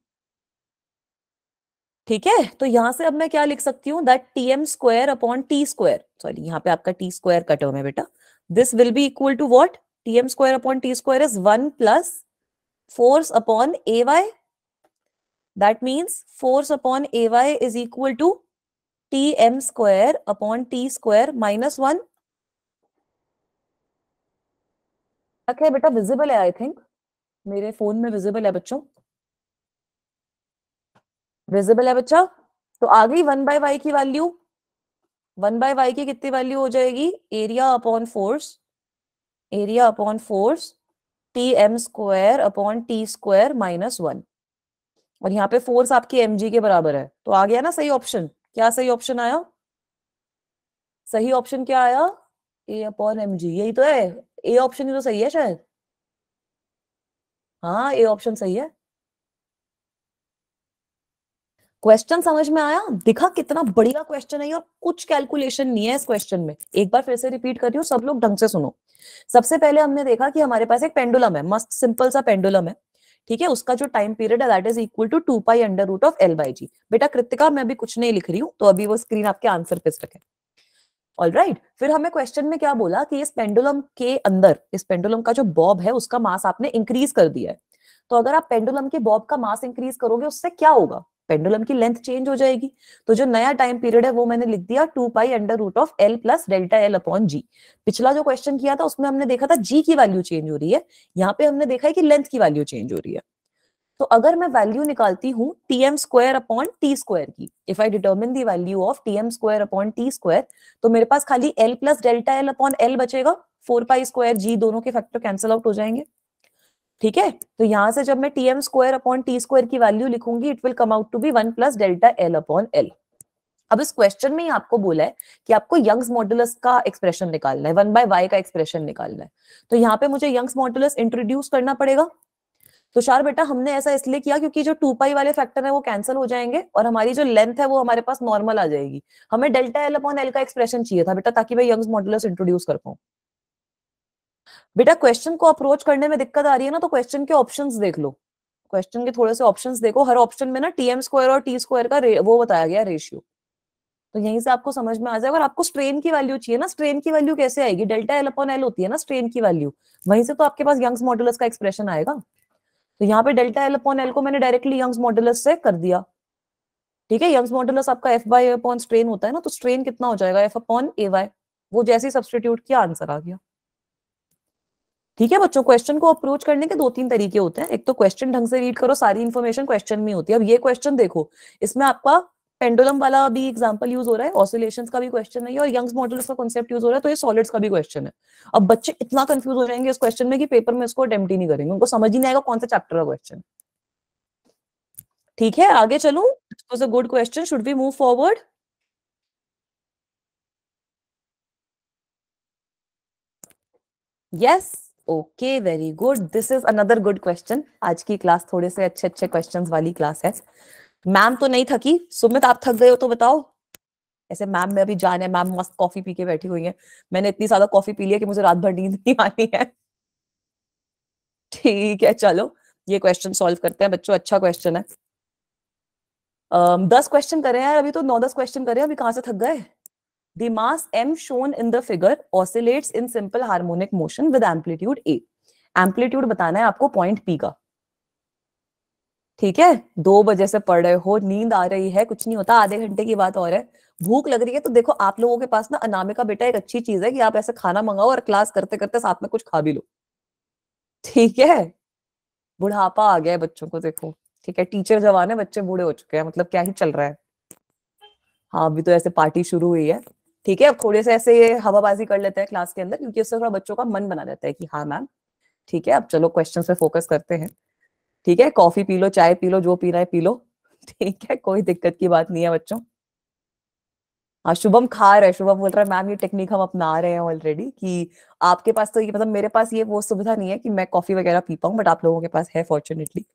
ठीक है, तो यहां से अब मैं क्या लिख सकती हूँ? That t M square upon T square, sorry यहाँ पे आपका टी स्क्वायर का टर्म है बेटा, this will be equal to what? T M square upon T square is 1 plus force upon a y, that means force upon a y is equal to t M square upon T square minus 1। है बेटा, visible है I think, मेरे phone में visible है बच्चों, visible है बच्चा? तो आ गई 1/y की वैल्यू, 1/y की कितनी वैल्यू हो जाएगी? Area upon force, area upon force t M square upon T square minus 1। और यहाँ पे फोर्स आपकी mg के बराबर है, तो आ गया ना सही ऑप्शन? क्या सही ऑप्शन आया? सही ऑप्शन क्या आया? ए अपॉन एम जी, यही तो है। ए ऑप्शन ही तो सही है शायद। हाँ, ए ऑप्शन सही है। क्वेश्चन समझ में आया? दिखा कितना बढ़िया क्वेश्चन है, और कुछ कैलकुलेशन नहीं है इस क्वेश्चन में। एक बार फिर से रिपीट कर रही हूँ, सब लोग ढंग से सुनो। सबसे पहले हमने देखा कि हमारे पास एक पेंडुलम है, मस्त सिंपल सा पेंडुलम है। ठीक है, उसका जो टाइम पीरियड है that is equal to 2 pi under root of L by G. बेटा कृतिका, मैं अभी कुछ नहीं लिख रही हूँ, तो अभी वो स्क्रीन आपके आंसर पे स्टक है। ऑल राइट, फिर हमें क्वेश्चन में क्या बोला कि इस पेंडुलम के अंदर, इस पेंडुलम का जो बॉब है उसका मास आपने इंक्रीज कर दिया है। तो अगर आप पेंडुलम के बॉब का मास इंक्रीज करोगे, उससे क्या होगा? पेंडुलम की लेंथ चेंज हो जाएगी। तो जो नया टाइम पीरियड है वो मैंने लिख दिया 2 pi under root of L plus delta L upon G. पिछला जो क्वेश्चन किया था उसमें हमने देखा था जी की वैल्यू चेंज हो रही है, यहाँ पे हमने देखा है कि लेंथ की वैल्यू चेंज हो रही है। तो अगर मैं वैल्यू निकालती हूँ T M square upon T square की, if I determine the value of T M square upon T square, तो मेरे पास खाली L plus delta L upon L बचेगा। 4 पाई स्क्वायर जी, दोनों के फैक्टर कैंसिल आउट हो जाएंगे। ठीक है, तो यहां से जब मैं T M square upon T square की वैल्यू लिखूंगी, it will come out to be 1 plus delta L upon L. अब इस क्वेश्चन में ही आपको बोला है कि आपको यंग्स मॉडुलस का एक्सप्रेशन निकालना है, 1/y का एक्सप्रेशन निकालना है। तो यहाँ पे मुझे यंग्स मॉडुलस इंट्रोड्यूस करना पड़ेगा। तुषार बेटा हमने ऐसा इसलिए किया क्योंकि जो 2 पाई वाले फैक्टर है वो कैंसिल हो जाएंगे, और हमारी जो लेंथ है वो हमारे पास नॉर्मल आ जाएगी। हमें डेल्टा एल अपॉन एल का एक्सप्रेशन चाहिए था बेटा, ताकि मैं यंग्स मॉडुलस इंट्रोड्यूस कर पाऊं। बेटा क्वेश्चन को अप्रोच करने में दिक्कत आ रही है ना, तो क्वेश्चन के ऑप्शंस देख लो, क्वेश्चन के थोड़े से ऑप्शंस देखो। हर ऑप्शन में ना टीएम स्क्वायर और टी स्क्वायर का वो बताया गया रेशियो, तो यहीं से आपको समझ में आ जाएगा। और आपको स्ट्रेन की वैल्यू चाहिए ना, स्ट्रेन की वैल्यू कैसे आएगी? डेल्टा एल अपॉन एल होती है ना स्ट्रेन की वैल्यू, वहीं से तो आपके पास यंग्स मॉडुलस का एक्सप्रेशन आएगा। तो यहाँ पे डेल्टा एल अपॉन एल को मैंने डायरेक्टली यंग्स मॉडुलस से कर दिया। ठीक है, यंग्स मॉडुलस आपका एफ बाई अपॉन स्ट्रेन होता है ना, तो स्ट्रेन कितना हो जाएगा? F upon a Y. वो जैसे ही सब्सटीट्यूट किया आंसर आ गया। ठीक है बच्चों, क्वेश्चन को अप्रोच करने के 2-3 तरीके होते हैं। एक तो क्वेश्चन ढंग से रीड करो, सारी इन्फॉर्मेशन क्वेश्चन में होती है। अब ये क्वेश्चन देखो, इसमें आपका पेंडुलम वाला भी एग्जांपल यूज हो रहा है, ऑसिलेशंस का भी क्वेश्चन है और यंग्स मॉडुलस का कॉन्सेप्ट यूज हो रहा है, तो ये सॉलिड्स का भी क्वेश्चन है। अब बच्चे इतना कंफ्यूज हो जाएंगे इस क्वेश्चन में कि पेपर में इसको अटेम्प्ट ही नहीं करेंगे, उनको समझ ही नहीं आएगा कौन सा चैप्टर का क्वेश्चन। ठीक है, आगे चलूं? It was a good question, should we move forward? Yes, okay, very good, this is another good question. आज की क्लास थोड़े से अच्छे अच्छे क्वेश्चंस वाली क्लास है। मैम तो नहीं थकी, सुमित आप थक गए हो तो बताओ। ऐसे मैम में अभी जान है, मैम मस्त कॉफी पी के बैठी हुई है। मैंने इतनी ज्यादा कॉफी पी लिया कि मुझे रात भर नींद नहीं आनी है। ठीक है, चलो ये क्वेश्चन सॉल्व करते हैं बच्चों। अच्छा क्वेश्चन है। 10 क्वेश्चन करे हैं यार, अभी तो 9-10 क्वेश्चन करे हैं, अभी कहाँ से थक गए। The mass m shown in the figure oscillates in simple harmonic motion with amplitude a. Amplitude बताना है आपको पॉइंट पी का। ठीक है, 2 बजे से पढ़ रहे हो, नींद आ रही है, कुछ नहीं होता, आधे घंटे की बात और है। भूख लग रही है तो देखो आप लोगों के पास ना, अनामिका बेटा, एक अच्छी चीज है कि आप ऐसे खाना मंगाओ और क्लास करते करते साथ में कुछ खा भी लो। ठीक है, बुढ़ापा आ गया है बच्चों को, देखो। ठीक है, टीचर जवान है, बच्चे बूढ़े हो चुके हैं, मतलब क्या ही चल रहा है। हाँ, अभी तो ऐसे पार्टी शुरू हुई है। ठीक है, अब थोड़े से ऐसे ये हवाबाजी कर लेते हैं क्लास के अंदर, क्योंकि उससे थोड़ा बच्चों का मन बना रहता है कि हाँ मैम। ठीक है, अब चलो क्वेश्चन पे फोकस करते हैं। ठीक है, कॉफी पी लो, चाय पी लो, जो पीना है पी लो। ठीक है, कोई दिक्कत की बात नहीं है बच्चों। हाँ, शुभम खा रहा है, शुभम बोल रहा है मैम ये टेक्निक हम अपना रहे हैं ऑलरेडी, कि आपके पास तो ये, मतलब मेरे पास ये वो सुविधा नहीं है कि मैं कॉफी वगैरह पी पाऊं, बट आप लोगों के पास है fortunately.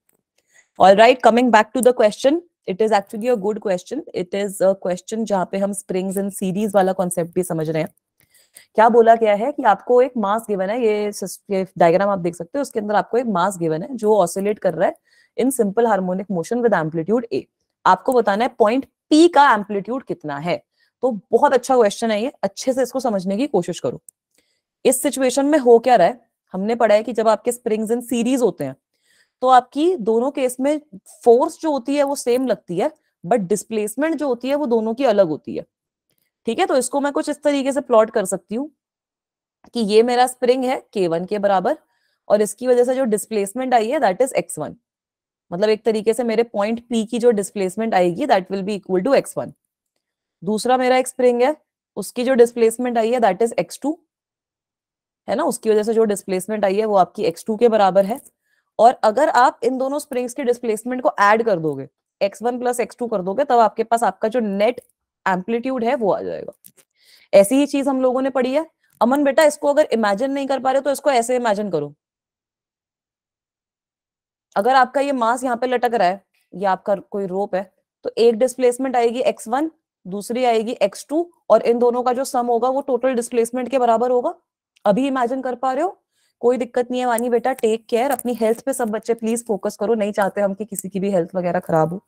All right, coming back to the question, it is actually a good question. It is a question जहाँ पे हम स्प्रिंग्स एंड सीरीज वाला कॉन्सेप्ट भी समझ रहे हैं। क्या बोला गया है कि आपको एक मास गिवन है, ये डायग्राम आप देख सकते हो, उसके अंदर आपको एक मास गिवन है जो ऑसिलेट कर रहा है in simple harmonic motion with amplitude A. आपको बताना है पॉइंट पी का एम्पलीट्यूड कितना है। तो बहुत अच्छा क्वेश्चन है ये, अच्छे से इसको समझने की कोशिश करो। इस सिचुएशन में हो क्या रहा है, हमने पढ़ा है कि जब आपके स्प्रिंग्स इन सीरीज होते हैं तो आपकी दोनों केस में फोर्स जो होती है वो सेम लगती है, बट डिस्प्लेसमेंट जो होती है वो दोनों की अलग होती है। ठीक है, तो इसको मैं कुछ इस तरीके से प्लॉट कर सकती हूँ कि ये मेरा स्प्रिंग है K1 के बराबर, और इसकी वजह से जो डिस्प्लेसमेंट आई है दैट इज x1। मतलब एक तरीके से मेरे पॉइंट P की जो डिस्प्लेसमेंट आएगी that will be equal to x1। दूसरा मेरा एक स्प्रिंग है, उसकी जो डिस्प्लेसमेंट आई है दैट इज x2, है ना, उसकी वजह से जो डिस्प्लेसमेंट आई है वो आपकी x2 के बराबर है। और अगर आप इन दोनों स्प्रिंग्स की डिस्प्लेसमेंट को ऐड कर दोगे, x1 प्लस x2 कर दोगे, तब आपके पास आपका जो नेट एम्पलीट्यूड है वो आ जाएगा। ऐसी ही चीज हम लोगों ने पढ़ी है। अमन बेटा, इसको अगर इमेजिन नहीं कर पा रहे तो इसको ऐसे इमेजिन करो। अगर आपका ये मास यहाँ पे लटक रहा है, ये आपका कोई रोप है, तो एक डिस्प्लेसमेंट आएगी x1, दूसरी आएगी x2, और इन दोनों का जो सम होगा वो टोटल डिस्प्लेसमेंट के बराबर होगा। अभी इमेजिन कर पा रहे हो? कोई दिक्कत नहीं है वानी बेटा, टेक केयर, अपनी हेल्थ पे सब बच्चे प्लीज फोकस करो, नहीं चाहते हम कि किसी की भी हेल्थ वगैरह खराब हो।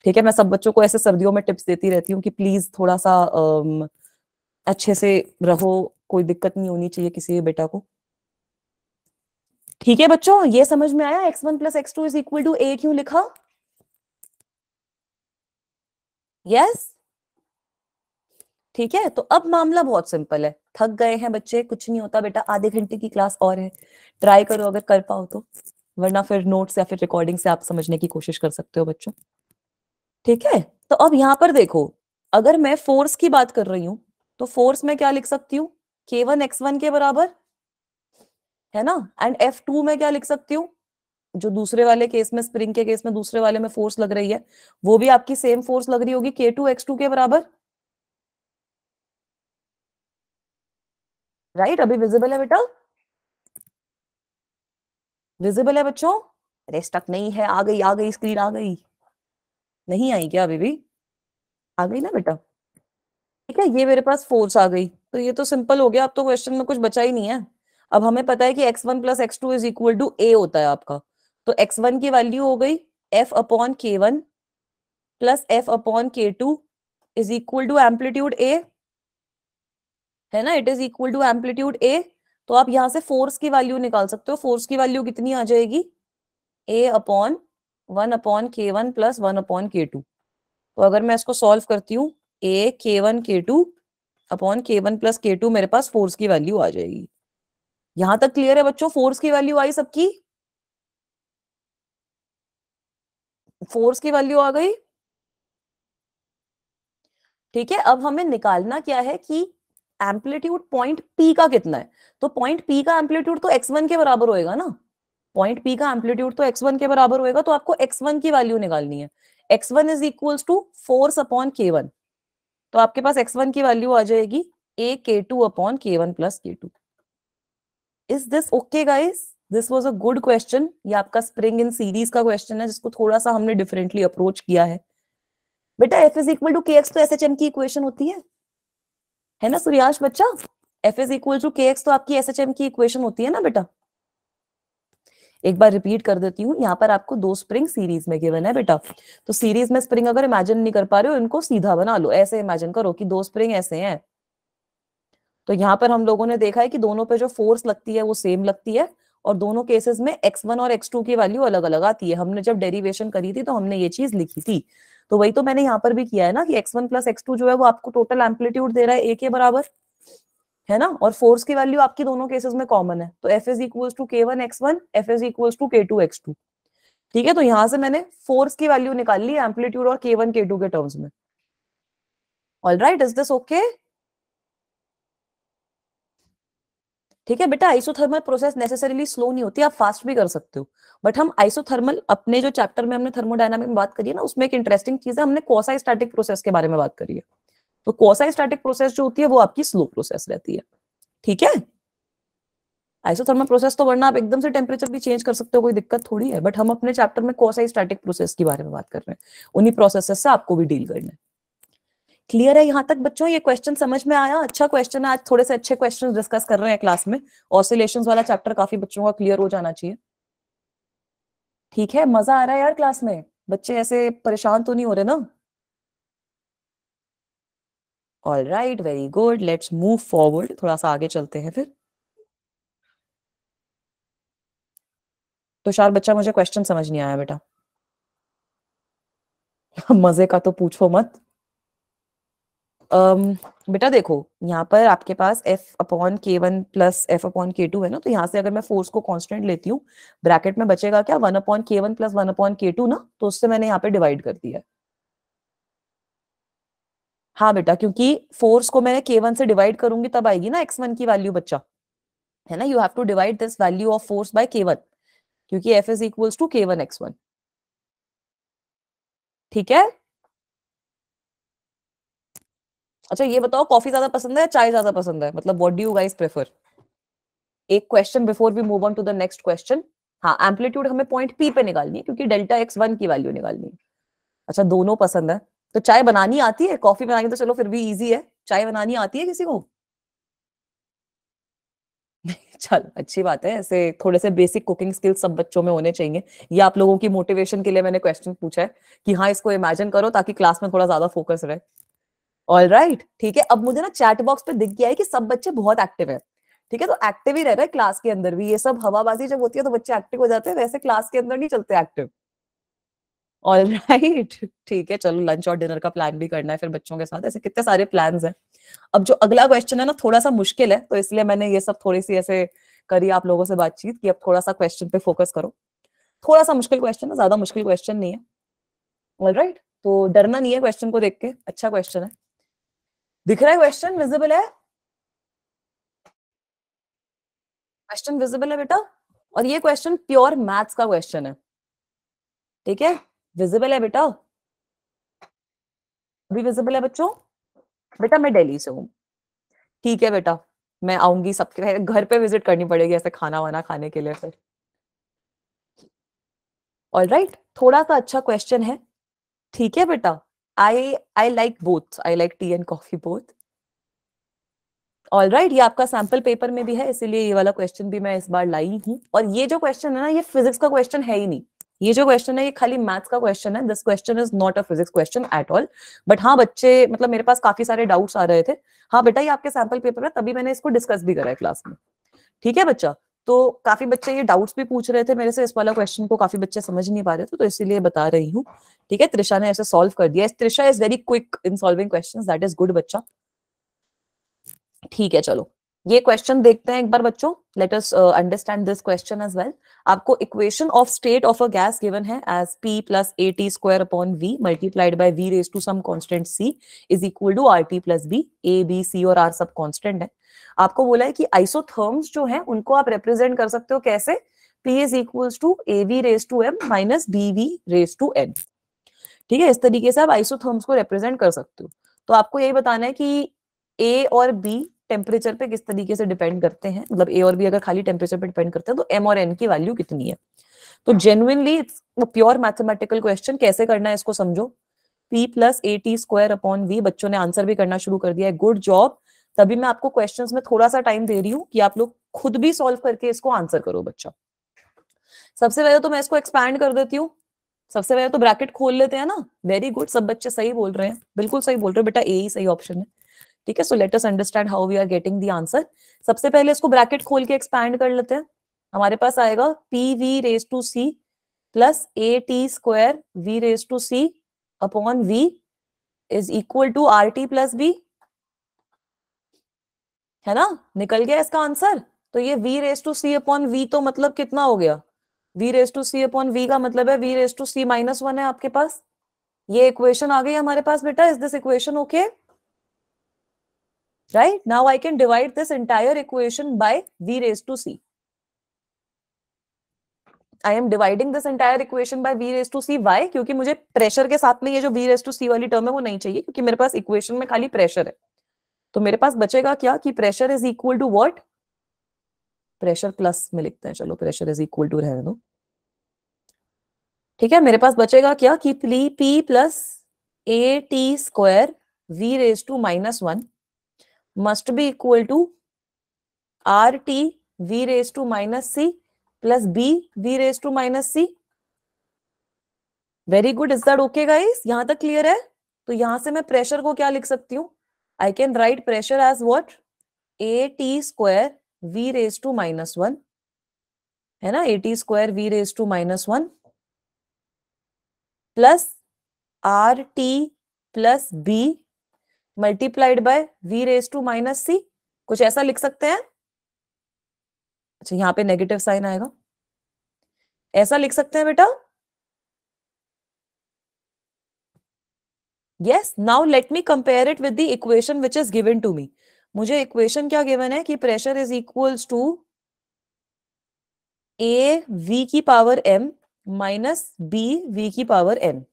ठीक है, मैं सब बच्चों को ऐसे सर्दियों में टिप्स देती रहती हूँ कि प्लीज थोड़ा सा अच्छे से रहो, कोई दिक्कत नहीं होनी चाहिए किसी भी बेटा को। ठीक है बच्चों, ये समझ में आया x1 plus x2 is equal to a क्यों लिखा? यस, ठीक है, तो अब मामला बहुत सिंपल है। थक गए हैं बच्चे, कुछ नहीं होता बेटा, आधे घंटे की क्लास और है, ट्राई करो अगर कर पाओ तो, वरना फिर नोट्स या फिर रिकॉर्डिंग से आप समझने की कोशिश कर सकते हो बच्चों। ठीक है, तो अब यहां पर देखो, अगर मैं फोर्स की बात कर रही हूं तो फोर्स में क्या लिख सकती हूँ, K1 x1 के बराबर, है ना। एंड F2 में क्या लिख सकती हूँ, जो दूसरे वाले केस में, स्प्रिंग के केस में दूसरे वाले में फोर्स लग रही है, वो भी आपकी सेम फोर्स लग रही होगी K2 x2 के बराबर। राइट, अभी विजिबल है बेटा? विजिबल है बच्चों? अरे स्टक नहीं है, आ गई आ गई, स्क्रीन आ गई। नहीं आई क्या अभी भी? आ गई ना बेटा? ठीक है, ये मेरे पास फोर्स आ गई, तो ये तो सिंपल हो गया, अब तो क्वेश्चन में कुछ बचा ही नहीं है। अब हमें पता है कि x1 plus x2 is equal to a होता है आपका। तो x1 की वैल्यू हो गई F/K1 plus F/K2 is equal to amplitude a, है ना, it is equal to amplitude a। तो आप यहां से फोर्स की वैल्यू निकाल सकते हो, फोर्स की वैल्यू कितनी आ जाएगी, A/1/K1 प्लस 1/K2। तो अगर मैं इसको सॉल्व करती हूँ, A K1 K2/K1 plus K2 मेरे पास फोर्स की वैल्यू आ जाएगी। यहां तक क्लियर है बच्चों? फोर्स की वैल्यू आई सबकी, फोर्स की वैल्यू आ गई। ठीक है, अब हमें निकालना क्या है कि एम्पलीट्यूड पॉइंट P का कितना है। तो पॉइंट P का एम्पलीट्यूड तो x1 के बराबर होएगा ना, पॉइंट P का एम्पलीट्यूड तो x1 के बराबर होएगा, तो आपको x1 की वैल्यू निकालनी है। x1 is equals to फोर्स/K1। तो आपके पास x1 की वैल्यू आ जाएगी A K2/K1 plus K2। Is this okay guys? This was a good question. ये आपका स्प्रिंग इन सीरीज का क्वेश्चन है जिसको थोड़ा सा हमने डिफरेंटली अप्रोच किया है। बेटा एफ इज इक्वल टू के एक्स तो एस एच एम की इक्वेशन होती है ना सूर्याश बच्चा? एफ इज इक्वल टू के एक्स तो आपकी एस एच एम की इक्वेशन होती है ना बेटा? एक बार रिपीट कर देती हूँ, यहाँ पर आपको दो स्प्रिंग सीरीज में गिवन है बेटा। तो सीरीज में स्प्रिंग अगर इमेजिन नहीं कर पा रहे हो, इनको सीधा बना लो। ऐसे इमेजिन करो कि दो स्प्रिंग ऐसे हैं। तो यहाँ पर हम लोगों ने देखा है कि दोनों पे जो फोर्स लगती है वो सेम लगती है, और दोनों केसेस में x1 और x2 की वैल्यू अलग अलग आती है। हमने जब डेरिवेशन करी थी तो हमने ये चीज लिखी थी। तो वही तो मैंने यहाँ पर भी किया है ना, कि x1 प्लस x2 जो है वो आपको टोटल एम्पलीट्यूड दे रहा है a के बराबर, है ना? और फोर्स की वैल्यू आपकी दोनों केसेस में कॉमन है। तो F is equal to K1 x1, F is equal to K2 x2। ठीक है, तो यहां से मैंने फोर्स की वैल्यू निकाल ली एम्पलीट्यूड और K1 K2 के टर्म्स में। All right, is this okay? ठीक है बेटा, आइसोथर्मल प्रोसेस नेसेसरीली स्लो नहीं होती, आप फास्ट भी कर सकते हो। बट हम आइसोथर्मल अपने जो चैप्टर में हमने थर्मोडायनामिक में बात करी है ना, उसमें एक इंटरेस्टिंग चीज है, हमने क्वासी स्टैटिक प्रोसेस के बारे में बात करी है। तो क्वासी स्टैटिक प्रोसेस जो होती है वो आपकी स्लो प्रोसेस रहती है। ठीक है, आइसोथर्मल प्रोसेस तो वरना आप एकदम से टेम्परेचर भी चेंज कर सकते हो, कोई दिक्कत थोड़ी है। बट हम अपने चैप्टर में क्वासी स्टैटिक प्रोसेस के बारे में बात कर रहे हैं, उन्हीं प्रोसेसेस से आपको भी डील करना है। क्लियर है यहाँ तक बच्चों? ये क्वेश्चन समझ में आया? अच्छा क्वेश्चन है, आज थोड़े से अच्छे क्वेश्चन डिस्कस कर रहे हैं क्लास में। ऑसिलेशंस वाला चैप्टर काफी बच्चों का क्लियर हो जाना चाहिए। ठीक है, मजा आ रहा है यार क्लास में? बच्चे ऐसे परेशान तो नहीं हो रहे ना? All right, very good, let's move forward, थोड़ा सा आगे चलते हैं फिर। तुषार बच्चा, मुझे क्वेश्चन समझ नहीं आया बेटा। मजे का तो पूछो मत। बेटा देखो, यहाँ पर आपके पास एफ अपॉन के वन प्लस एफ अपॉन के टू है ना, तो यहाँ से अगर मैं फोर्स को कांस्टेंट लेती हूँ, ब्रैकेट में बचेगा क्या? 1 अपॉन के वन प्लस 1 अपॉन के टू ना, तो उससे मैंने यहाँ पे डिवाइड कर दिया है। हाँ बेटा, क्योंकि फोर्स को मैंने के वन से डिवाइड करूंगी तब आएगी ना x1 की वैल्यू बच्चा, है ना? You have to divide this value of force by K one, क्योंकि F is equals to K one x1। ठीक है, अच्छा ये बताओ, कॉफी ज्यादा पसंद है या चाय ज्यादा पसंद है? मतलब what do you guys prefer? एक question before we move on to the next question. हाँ, एम्पलीट्यूड हमें पॉइंट पी पे निकालनी है, क्योंकि डेल्टा x1 की वैल्यू निकालनी है। अच्छा, दोनों पसंद है। तो चाय बनानी आती है? कॉफी बनानी तो चलो फिर भी इजी है, चाय बनानी आती है किसी को? चल अच्छी बात है, ऐसे थोड़े से बेसिक कुकिंग स्किल्स सब बच्चों में होने चाहिए। ये आप लोगों की मोटिवेशन के लिए मैंने क्वेश्चन पूछा है कि हाँ इसको इमेजिन करो, ताकि क्लास में थोड़ा ज्यादा फोकस रहे। ऑल राइट, ठीक है। अब मुझे ना चैट बॉक्स पे दिख गया है कि सब बच्चे बहुत एक्टिव है। ठीक है, तो एक्टिव ही रह रहे हैं क्लास के अंदर भी। ये सब हवाबाजी जब होती है तो बच्चे एक्टिव हो जाते हैं, वैसे क्लास के अंदर नहीं चलते एक्टिव। ऑल राइट, ठीक है, चलो लंच और डिनर का प्लान भी करना है फिर बच्चों के साथ। ऐसे कितने सारे प्लान्स हैं। अब जो अगला क्वेश्चन है ना, थोड़ा सा मुश्किल है, तो इसलिए मैंने ये सब थोड़ी सी ऐसे करी आप लोगों से बातचीत कि अब थोड़ा सा क्वेश्चन पे फोकस करो। थोड़ा सा मुश्किल क्वेश्चन है, ज्यादा मुश्किल क्वेश्चन नहीं है। ऑल राइट, तो डरना नहीं है क्वेश्चन को देख के, अच्छा क्वेश्चन है। दिख रहा है क्वेश्चन? विजिबल है? क्वेश्चन विजिबल है बेटा? और ये क्वेश्चन प्योर मैथ्स का क्वेश्चन है। ठीक है, विजिबल है बेटा? अभी विजिबल है बच्चों? बेटा मैं दिल्ली से हूँ। ठीक है बेटा, मैं आऊंगी, सबके घर पे विजिट करनी पड़ेगी ऐसे खाना वाना खाने के लिए फिर। ऑल राइट, थोड़ा सा अच्छा क्वेश्चन है। ठीक है बेटा, I I like both, I like tea and coffee both. All right, ये आपका सैंपल पेपर में भी है, इसीलिए ये वाला क्वेश्चन भी मैं इस बार लाई हूँ। और ये जो क्वेश्चन है ना, ये फिजिक्स का क्वेश्चन है ही नहीं। ये जो क्वेश्चन है ये खाली मैथ्स का क्वेश्चन है। This question is not a physics question at all. But हाँ बच्चे, मतलब मेरे पास काफी सारे डाउट्स आ रहे थे। हाँ बेटा, ये आपके सैंपल पेपर है, तभी मैंने इसको डिस्कस भी करा है क्लास में। ठीक है बच्चा, तो काफी बच्चे ये डाउट्स भी पूछ रहे थे मेरे से, इस वाला क्वेश्चन को काफी बच्चे समझ नहीं पा रहे थे, तो इसीलिए बता रही हूँ। ठीक है, त्रिशा ने ऐसे सॉल्व कर दिया। Trisha is very quick in solving questions, that is good बच्चा। ठीक है, चलो ये क्वेश्चन देखते हैं एक बार बच्चों। Let us understand this question as well. आपको equation of state of a gas given है as P plus AT square upon V multiplied by V raise to some constant C is equal to RT plus B। A B C और R सब constant है। आपको बोला है कि isotherms जो है उनको आप रिप्रेजेंट कर सकते हो कैसे? P is equals to AV raise to M minus BV raise to N। ठीक है, इस तरीके से आप आइसोथर्म्स को रिप्रेजेंट कर सकते हो। तो आपको यही बताना है कि A और B टेम्परेचर पे किस तरीके से डिपेंड करते हैं, मतलब ए और बी अगर खाली टेम्परेचर पे डिपेंड करते हैं तो एम और एन की वैल्यू कितनी है। तो genuinely it's pure mathematical question. कैसे करना है इसको समझो। P plus A T square upon V, बच्चों ने आंसर भी करना शुरू कर दिया है, गुड जॉब। तभी मैं आपको क्वेश्चंस में थोड़ा सा टाइम दे रही हूँ कि आप लोग खुद भी सॉल्व करके इसको आंसर करो बच्चा। सबसे पहले तो मैं इसको एक्सपैंड कर देती हूँ। सबसे पहले तो ब्रैकेट खोल लेते हैं ना। वेरी गुड, सब बच्चे सही बोल रहे हैं, बिल्कुल सही बोल रहे हो बेटा, ए ही सही ऑप्शन है। ठीक है, so let us understand how we are getting the answer. सबसे पहले इसको ब्रैकेट खोल के एक्सपैंड कर लेते हैं। हमारे पास आएगा P V raise to C plus A T square V raise to C upon V is equal to R T plus B, है ना। निकल गया इसका आंसर। तो ये v raise to C upon V तो मतलब कितना हो गया, v raise to C upon V का मतलब है v raise to C minus one है आपके पास। ये इक्वेशन आ गई हमारे पास बेटा। Is this equation okay? Right, now I can divide this entire equation by v raise to C. I am dividing this entire equation by v raise to C. Why? क्योंकि मुझे pressure के साथ में ये जो v रेज टू सी वाली term है वो नहीं चाहिए, क्योंकि मेरे पास इक्वेशन में खाली प्रेशर है। तो मेरे पास बचेगा क्या कि pressure is equal to what, pressure plus में लिखते हैं, चलो प्रेशर इज इक्वल टू रहने दो। ठीक है, मेरे पास बचेगा क्या कि P plus A T square V raise to minus one must be equal to R T V raise to minus C plus B V raise to minus C. Very good, is that okay guys? यहां तक clear है? तो यहां से मैं pressure को क्या लिख सकती हूँ? I can write pressure as what, A T square V raise to minus one, है ना, A T square V raise to minus one plus R T plus B multiplied by V raise to minus C. कुछ ऐसा लिख सकते हैं। अच्छा, यहाँ पे नेगेटिव साइन आएगा, ऐसा लिख सकते हैं बेटा। Yes, now let me compare it with the equation which is given to me. मुझे इक्वेशन क्या गिवन है कि pressure is equals to A V की power M minus B V की पावर एन।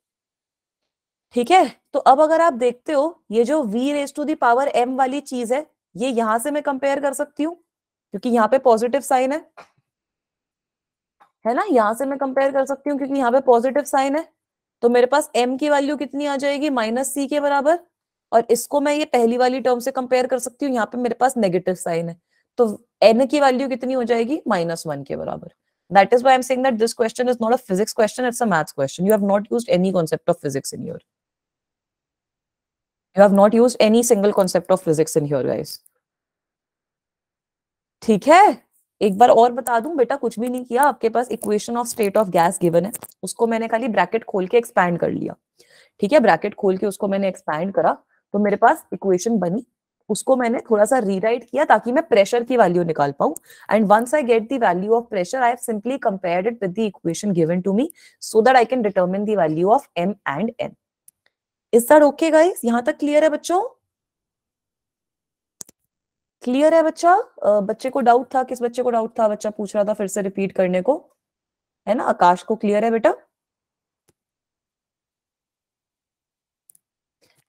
ठीक है, तो अब अगर आप देखते हो ये जो v raise to the power m वाली चीज है, ये यहां से मैं कंपेयर कर सकती हूँ क्योंकि यहाँ पे पॉजिटिव साइन है ना। यहां से मैं कंपेयर कर सकती हूँ क्योंकि यहाँ पे पॉजिटिव साइन है। तो मेरे पास m की वैल्यू कितनी आ जाएगी, माइनस सी के बराबर। और इसको मैं ये पहली वाली टर्म से कंपेयर कर सकती हूँ, यहाँ पे मेरे पास नेगेटिव साइन है। तो n की वैल्यू कितनी हो जाएगी, माइनस वन के बराबर। That is why I'm saying that this question is not a physics question, it's a maths question. You have not used any concept of physics in here. You have not used any single concept of physics in here, guys. ठीक है, एक बार और बता दूं बेटा, कुछ भी नहीं किया। आपके पास equation of state of gas given है, उसको मैंने खाली ब्रैकेट खोल के एक्सपैंड कर लिया। ठीक है, ब्रैकेट खोल के उसको मैंने एक्सपैंड करा तो मेरे पास इक्वेशन बनी। उसको मैंने थोड़ा सा रीराइट किया ताकि मैं प्रेशर की वैल्यू निकाल पाऊं। And once I get the value of pressure, I have simply compared it with the equation given to me so that I can determine the value of m and n. Is that okay guys? यहां तक clear है बच्चों? Clear है बच्चा? बच्चे को doubt था? किस बच्चे को डाउट था? बच्चा पूछ रहा था फिर से रिपीट करने को, है ना। आकाश को क्लियर है बेटा?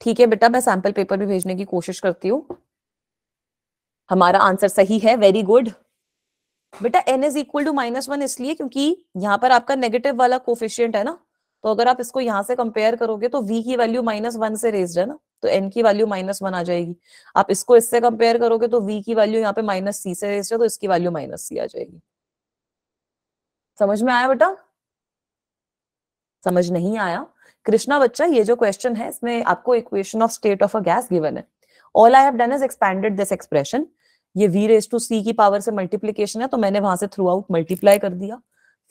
ठीक है बेटा, मैं सैंपल पेपर भी भेजने की कोशिश करती हूँ। हमारा आंसर सही है, वेरी गुड बेटा। n is equal to minus one इसलिए क्योंकि यहाँ पर आपका नेगेटिव वाला कोफिशियंट है ना। तो अगर आप इसको यहाँ से कंपेयर करोगे तो v की वैल्यू माइनस वन से रेज्ड है ना, तो n की वैल्यू माइनस वन आ जाएगी। आप इसको इससे कंपेयर करोगे तो v की वैल्यू यहाँ पे माइनस सी से रेज्ड है, तो इसकी वैल्यू माइनस सी आ जाएगी। समझ में आया बेटा? समझ नहीं आया कृष्णा बच्चा? ये जो क्वेश्चन है इसमें आपको equation of state of a gas given है। All I have done is expanded this expression. ये v रेज टू c की पावर से मल्टीप्लीकेशन है, तो मैंने वहां से थ्रू आउट मल्टीप्लाई कर दिया।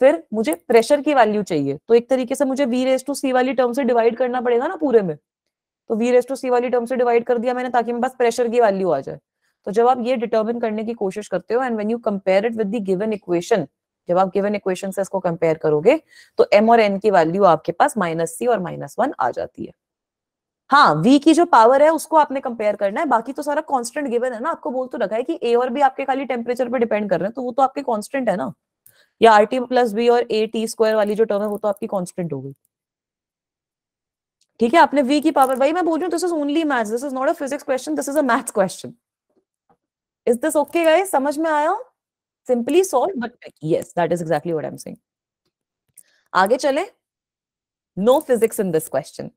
फिर मुझे प्रेशर की वैल्यू चाहिए, तो एक तरीके से मुझे v रेज टू c वाली टर्म से डिवाइड करना पड़ेगा ना पूरे में। तो v रेज टू c वाली टर्म से डिवाइड कर दिया मैंने ताकि मेरे पास प्रेशर की वैल्यू आ जाए। तो जब आप ये डिटर्मिन करने की कोशिश करते हो and when you compare it with the given equation, जब आप गिवन इक्वेशन से इसको कंपेयर करोगे तो m और n की वैल्यू आपके पास माइनस सी और माइनस वन आ जाती है। हाँ, v की जो पावर है उसको आपने कंपेयर करना है, बाकी तो सारा कांस्टेंट गिवन है ना। आपको बोल तो रखा है कि a और b आपके खाली टेम्परेचर पे डिपेंड कर रहे हैं, तो वो तो आपके कांस्टेंट है ना। या आर टी प्लस बी और ए टी स्क्वायर वाली जो टर्म है वो तो आपकी कांस्टेंट हो गई। ठीक है, आपने v की पावर, भाई मैं बोल रही हूँ this is only maths, this is not a physics question, this is a maths question. Is this okay guys? समझ में आया? Simply solve, but yes that is exactly what I am saying. आगे चले। No physics in this question.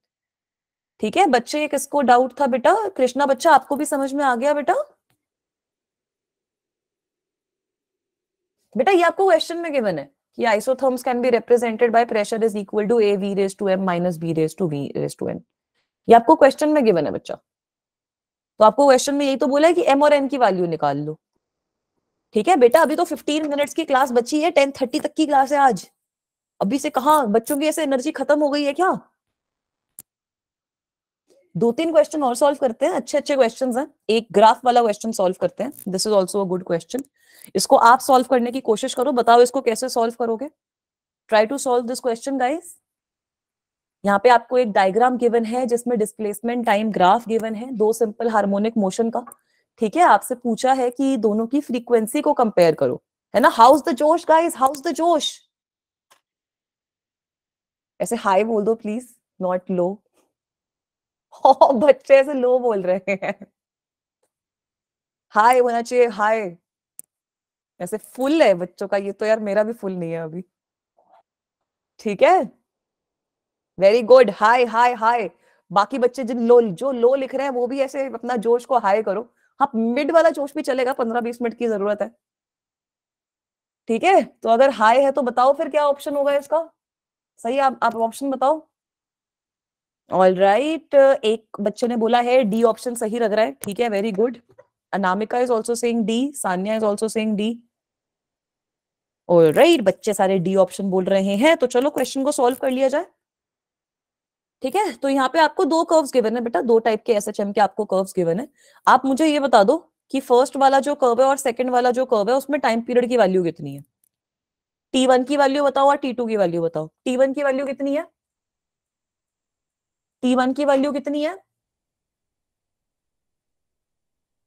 ठीक है बच्चे, ये किसको डाउट था बेटा? कृष्णा बच्चा, आपको भी समझ में आ गया बेटा? बेटा ये आपको क्वेश्चन में गिवन है कि isotherms can be represented by pressure is equal to A V raise to M minus B raise to V raise to N. ये आपको क्वेश्चन में गिवन है बच्चा। तो आपको क्वेश्चन में यही तो बोला है कि एम और एन की वैल्यू निकाल लो। ठीक है बेटा, अभी तो 15 मिनट्स की क्लास बची है, 10:30 तक की क्लास है आज। अभी से कहा बच्चों की ऐसे एनर्जी खत्म हो गई है क्या? 2-3 क्वेश्चन और सॉल्व करते हैं, अच्छे अच्छे क्वेश्चंस हैं। एक ग्राफ वाला क्वेश्चन सॉल्व करते हैं, this is also a good question. इसको आप सॉल्व करने की कोशिश करो, बताओ इसको कैसे सॉल्व करोगे। Try to solve this question guys. यहाँ पे आपको एक डायग्राम गिवन है जिसमें डिस्प्लेसमेंट टाइम ग्राफ गिवन है, दो सिंपल हार्मोनिक मोशन का। ठीक है, आपसे पूछा है कि दोनों की फ्रीक्वेंसी को कंपेयर करो, है ना। हाउस द जोश गाइस, हाउस द जोश। ऐसे हाई बोल दो प्लीज, नॉट लो। बच्चे ऐसे लो बोल रहे हैं। हाई होना चाहिए, हाई। ऐसे फुल है बच्चों का, ये तो यार मेरा भी फुल नहीं है अभी। ठीक है, very good, high high high. बाकी बच्चे जिन लो, जो लो लिख रहे हैं वो भी ऐसे अपना जोश को हाई करो। हाँ, मिड वाला जोश भी चलेगा, 15-20 मिनट की जरूरत है। ठीक है, तो अगर हाई है तो बताओ फिर क्या ऑप्शन होगा इसका। सही, आप ऑप्शन बताओ। ऑल राइट, एक बच्चे ने बोला है डी ऑप्शन सही लग रहा है। ठीक है, very good. Anamika is also saying D, Sanya is also saying D. All right, बच्चे सारे डी ऑप्शन बोल रहे हैं, तो चलो क्वेश्चन को सॉल्व कर लिया जाए। ठीक है, तो यहाँ पे आपको दो कर्व्स गिवन है बेटा, दो टाइप के एसएचएम के आपको कर्व्स गिवन है। आप मुझे ये बता दो कि फर्स्ट वाला जो कर्व है और सेकंड वाला जो कर्व है उसमें टाइम पीरियड की वैल्यू कितनी है। T1 की वैल्यू बताओ और T2 की वैल्यू बताओ। T1 की वैल्यू कितनी है? T1 की वैल्यू कितनी है?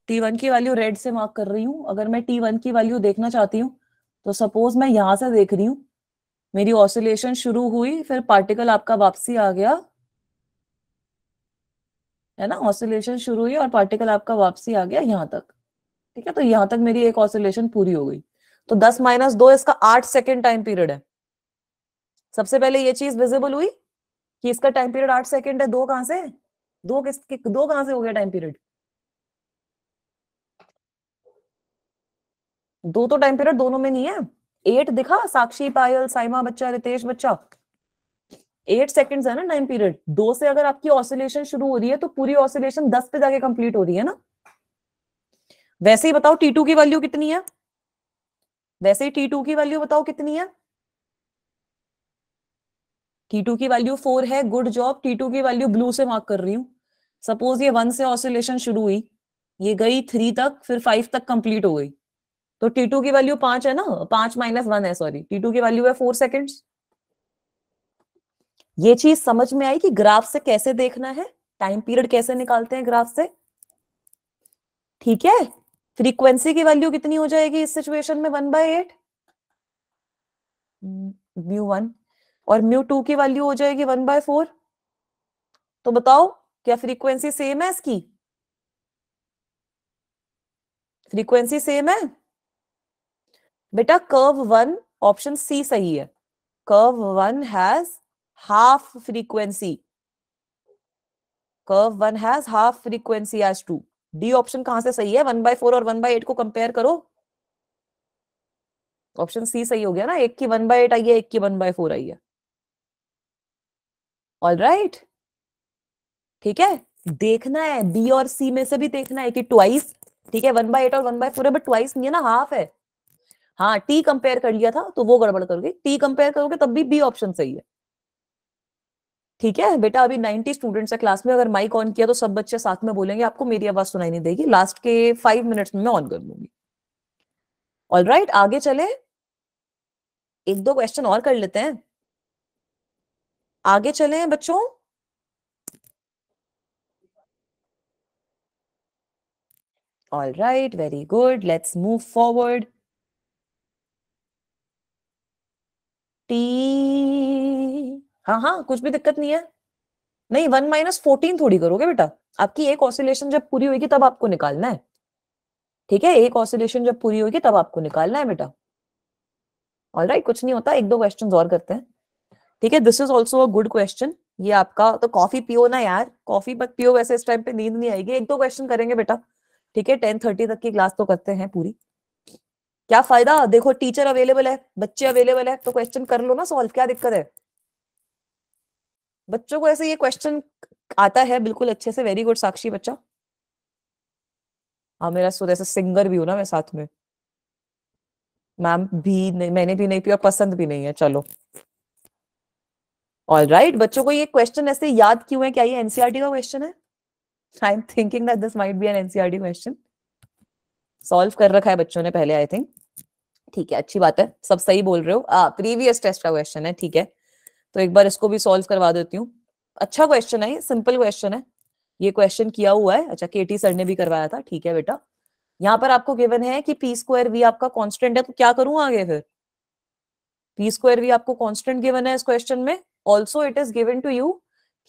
T1 की वैल्यू रेड से मार्क कर रही हूं। अगर मैं T1 की वैल्यू देखना चाहती हूँ तो सपोज मैं यहां से देख रही हूँ, मेरी ऑसिलेशन शुरू हुई, फिर पार्टिकल आपका वापसी आ गया, है ना। ऑसिलेशन शुरू हुई और पार्टिकल आपका वापसी आ गया यहाँ तक। ठीक है, तो यहां तक मेरी एक ऑसिलेशन पूरी हो गई। तो 10 - 2 इसका 8 सेकेंड टाइम पीरियड है। सबसे पहले ये चीज विजिबल हुई कि इसका टाइम पीरियड 8 सेकेंड है। दो कहां से, दो कहां से हो गया टाइम पीरियड? दो तो टाइम पीरियड दोनों में नहीं है। 8 दिखा, साक्षी, पायल, साइमा बच्चा, रितेश बच्चा। 8 सेकेंड्स है ना टाइम पीरियड। दो से अगर आपकी ऑसिलेशन शुरू हो रही है तो पूरी ऑसिलेशन 10 पे जाके कंप्लीट हो रही है ना। वैसे ही बताओ T2 की वैल्यू कितनी है? वैसे ही T2 की वैल्यू बताओ कितनी है? T2 की वैल्यू 4 है। Good job. T2 की वैल्यू ब्लू से मार्क कर रही हूं। सपोज ये 1 से ऑसिलेशन शुरू हुई, ये गई 3 तक, फिर 5 तक कंप्लीट हो गई, तो T2 की वैल्यू 5 है ना। 5 - 1 है, सॉरी, T2 की वैल्यू है 4 सेकेंड्स। ये चीज समझ में आई कि ग्राफ से कैसे देखना है, टाइम पीरियड कैसे निकालते हैं ग्राफ से। ठीक है, फ्रीक्वेंसी की वैल्यू कितनी हो जाएगी इस सिचुएशन में? 1/8 μ1, और μ2 की वैल्यू हो जाएगी 1/4। तो बताओ क्या फ्रीक्वेंसी सेम है इसकी? फ्रीक्वेंसी सेम है बेटा। कर्व 1 ऑप्शन सी सही है। Curve 1 has half frequency. Curve 1 has half frequency as 2। D option कहां से सही है? 1/4 और 1/8 को कंपेयर करो। ऑप्शन सी सही हो गया ना, एक की 1/8 आई है, एक की 1/4 आई है। ऑल राइट, ठीक है। देखना है बी और सी में से भी देखना है कि ट्वाइस, ठीक है, 1/8 और 1/4 है, बट ट्वाइस नहीं है ना, हाफ है। हाँ, टी कंपेयर कर लिया था तो वो गड़बड़ कर गई। टी कंपेयर करोगे तब भी बी ऑप्शन सही है। ठीक है बेटा, अभी 90 स्टूडेंट्स है क्लास में, अगर माइक ऑन किया तो सब बच्चे साथ में बोलेंगे, आपको मेरी आवाज सुनाई नहीं देगी। लास्ट के 5 मिनट्स में मैं ऑन कर दूंगी। ऑल राइट, आगे चले, एक दो क्वेश्चन और कर लेते हैं। आगे चले बच्चों। All right, very good, let's move forward. T, हाँ हाँ, कुछ भी दिक्कत नहीं है। नहीं, 1 - 14 थोड़ी करोगे बेटा, आपकी एक ऑसिलेशन जब पूरी होगी तब आपको निकालना है। ठीक है, एक ऑसिलेशन जब पूरी होगी तब आपको निकालना है बेटा। ऑलराइट, कुछ नहीं होता, एक दो क्वेश्चन और करते हैं। ठीक है, this is also a good question. ये आपका तो कॉफी पियो ना यार, कॉफी मत पियो, वैसे इस टाइम पे नींद नहीं आएगी। एक दो क्वेश्चन करेंगे बेटा, ठीक है, 10:30 तक की क्लास तो करते हैं पूरी। क्या फायदा, देखो टीचर अवेलेबल है, बच्चे अवेलेबल है, तो क्वेश्चन कर लो ना सॉल्व, क्या दिक्कत है। बच्चों को ऐसे ये क्वेश्चन आता है बिल्कुल अच्छे से, वेरी गुड साक्षी बच्चा। हाँ, मेरा सुर ऐसे सिंगर भी हूं ना मैं साथ में। मैम भी नहीं, मैंने भी नहीं पिया, पसंद भी नहीं है, चलो। ऑल राइट, बच्चों को ये क्वेश्चन ऐसे याद क्यों है, क्या ये एनसीईआरटी का क्वेश्चन है? I am thinking that this might be an NCERT question. Solve कर रखा है बच्चों ने पहले, आई थिंक। ठीक है, अच्छी बात है, सब सही बोल रहे हो। प्रीवियस टेस्ट का क्वेश्चन है, ठीक है। तो एक बार इसको भी सॉल्व करवा देती हूँ। अच्छा क्वेश्चन है, सिंपल क्वेश्चन है। ये क्वेश्चन किया हुआ है, अच्छा केटी सर ने भी करवाया था, ठीक है बेटा। यहाँ पर आपको गिवन है कि पी स्क्वायर वी आपका कांस्टेंट है, तो क्या करूं आगे फिर? पी स्क्वायर वी आपको कांस्टेंट गिवन है इस क्वेश्चन में। Also it is given to you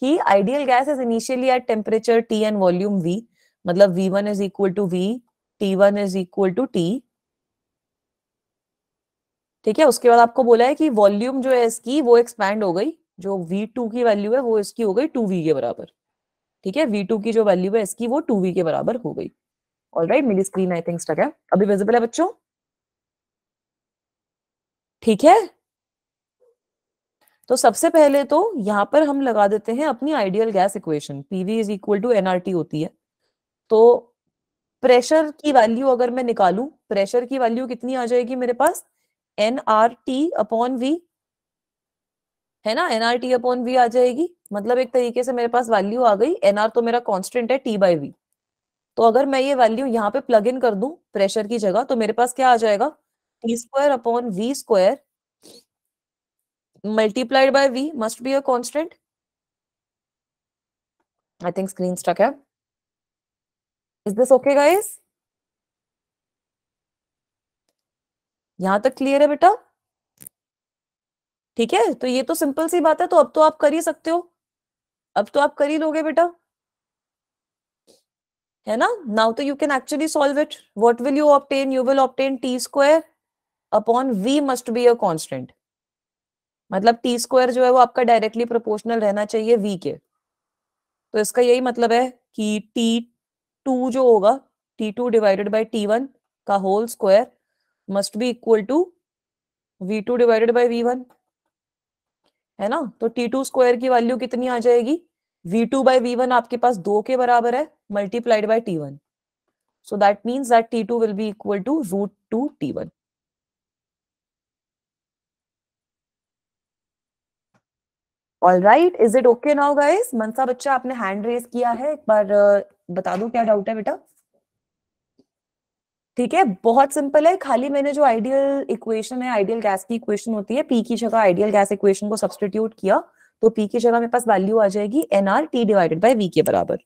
कि ideal gas is initially at temperature T and volume V, मतलब V1 is equal to V, T1 is equal to T. ठीक है, उसके बाद आपको बोला है कि वॉल्यूम जो है इसकी वो एक्सपैंड हो गई, जो V2 की वैल्यू है वो इसकी हो गई 2V के बराबर। ठीक है, V2 की जो वैल्यू है इसकी वो 2V के बराबर हो गई। ऑलराइट, मेरी स्क्रीन आई थिंक स्टक है, अभी विजिबल है बच्चों? ठीक है, तो सबसे पहले तो यहां पर हम लगा देते हैं अपनी ideal gas equation, PV is equal to NRT होती है। तो प्रेशर की वैल्यू अगर मैं निकालूं, प्रेशर की वैल्यू कितनी आ जाएगी मेरे पास? N R T upon V, है ना, N R T upon V आ जाएगी। मतलब एक तरीके से मेरे पास वैल्यू आ गई, एन आर तो मेरा कांस्टेंट है टी बाई वी। तो अगर मैं ये वैल्यू यहाँ पे प्लग इन कर दूं प्रेशर की जगह, तो मेरे पास क्या आ जाएगा? T square upon V square multiplied by V must be a constant. I think screen stuck है। Is this okay guys? यहां तक क्लियर है बेटा? ठीक है, तो ये तो सिंपल सी बात है, तो अब तो आप कर ही सकते हो, अब तो आप कर ही लोगे बेटा, है ना। नाउ तो you can actually solve it. What will you obtain? You will obtain T square upon V must be a constant. मतलब टी स्क्वायर जो है वो आपका डायरेक्टली प्रोपोर्शनल रहना चाहिए वी के। तो इसका यही मतलब है कि T2 जो होगा, T2 डिवाइडेड बाई T1 का whole square must be equal to V2 divided by V1, है ना। तो T2 स्क्वायर की वैल्यू कितनी आ जाएगी? V2 बाई V1 आपके पास 2 के बराबर है, multiplied by T1। So that means that T2 will be equal to √2 T1। All right, is it okay now guys? Mansa बच्चा आपने हैंड रेज किया है, एक बार बता दो क्या डाउट है बेटा। ठीक है, बहुत सिंपल है, खाली मैंने जो आइडियल इक्वेशन है, आइडियल गैस की इक्वेशन होती है, पी की जगह आइडियल गैस इक्वेशन को सब्सटीट्यूट किया, तो पी की जगह मेरे पास वैल्यू आ जाएगी NR T divided by V के बराबर।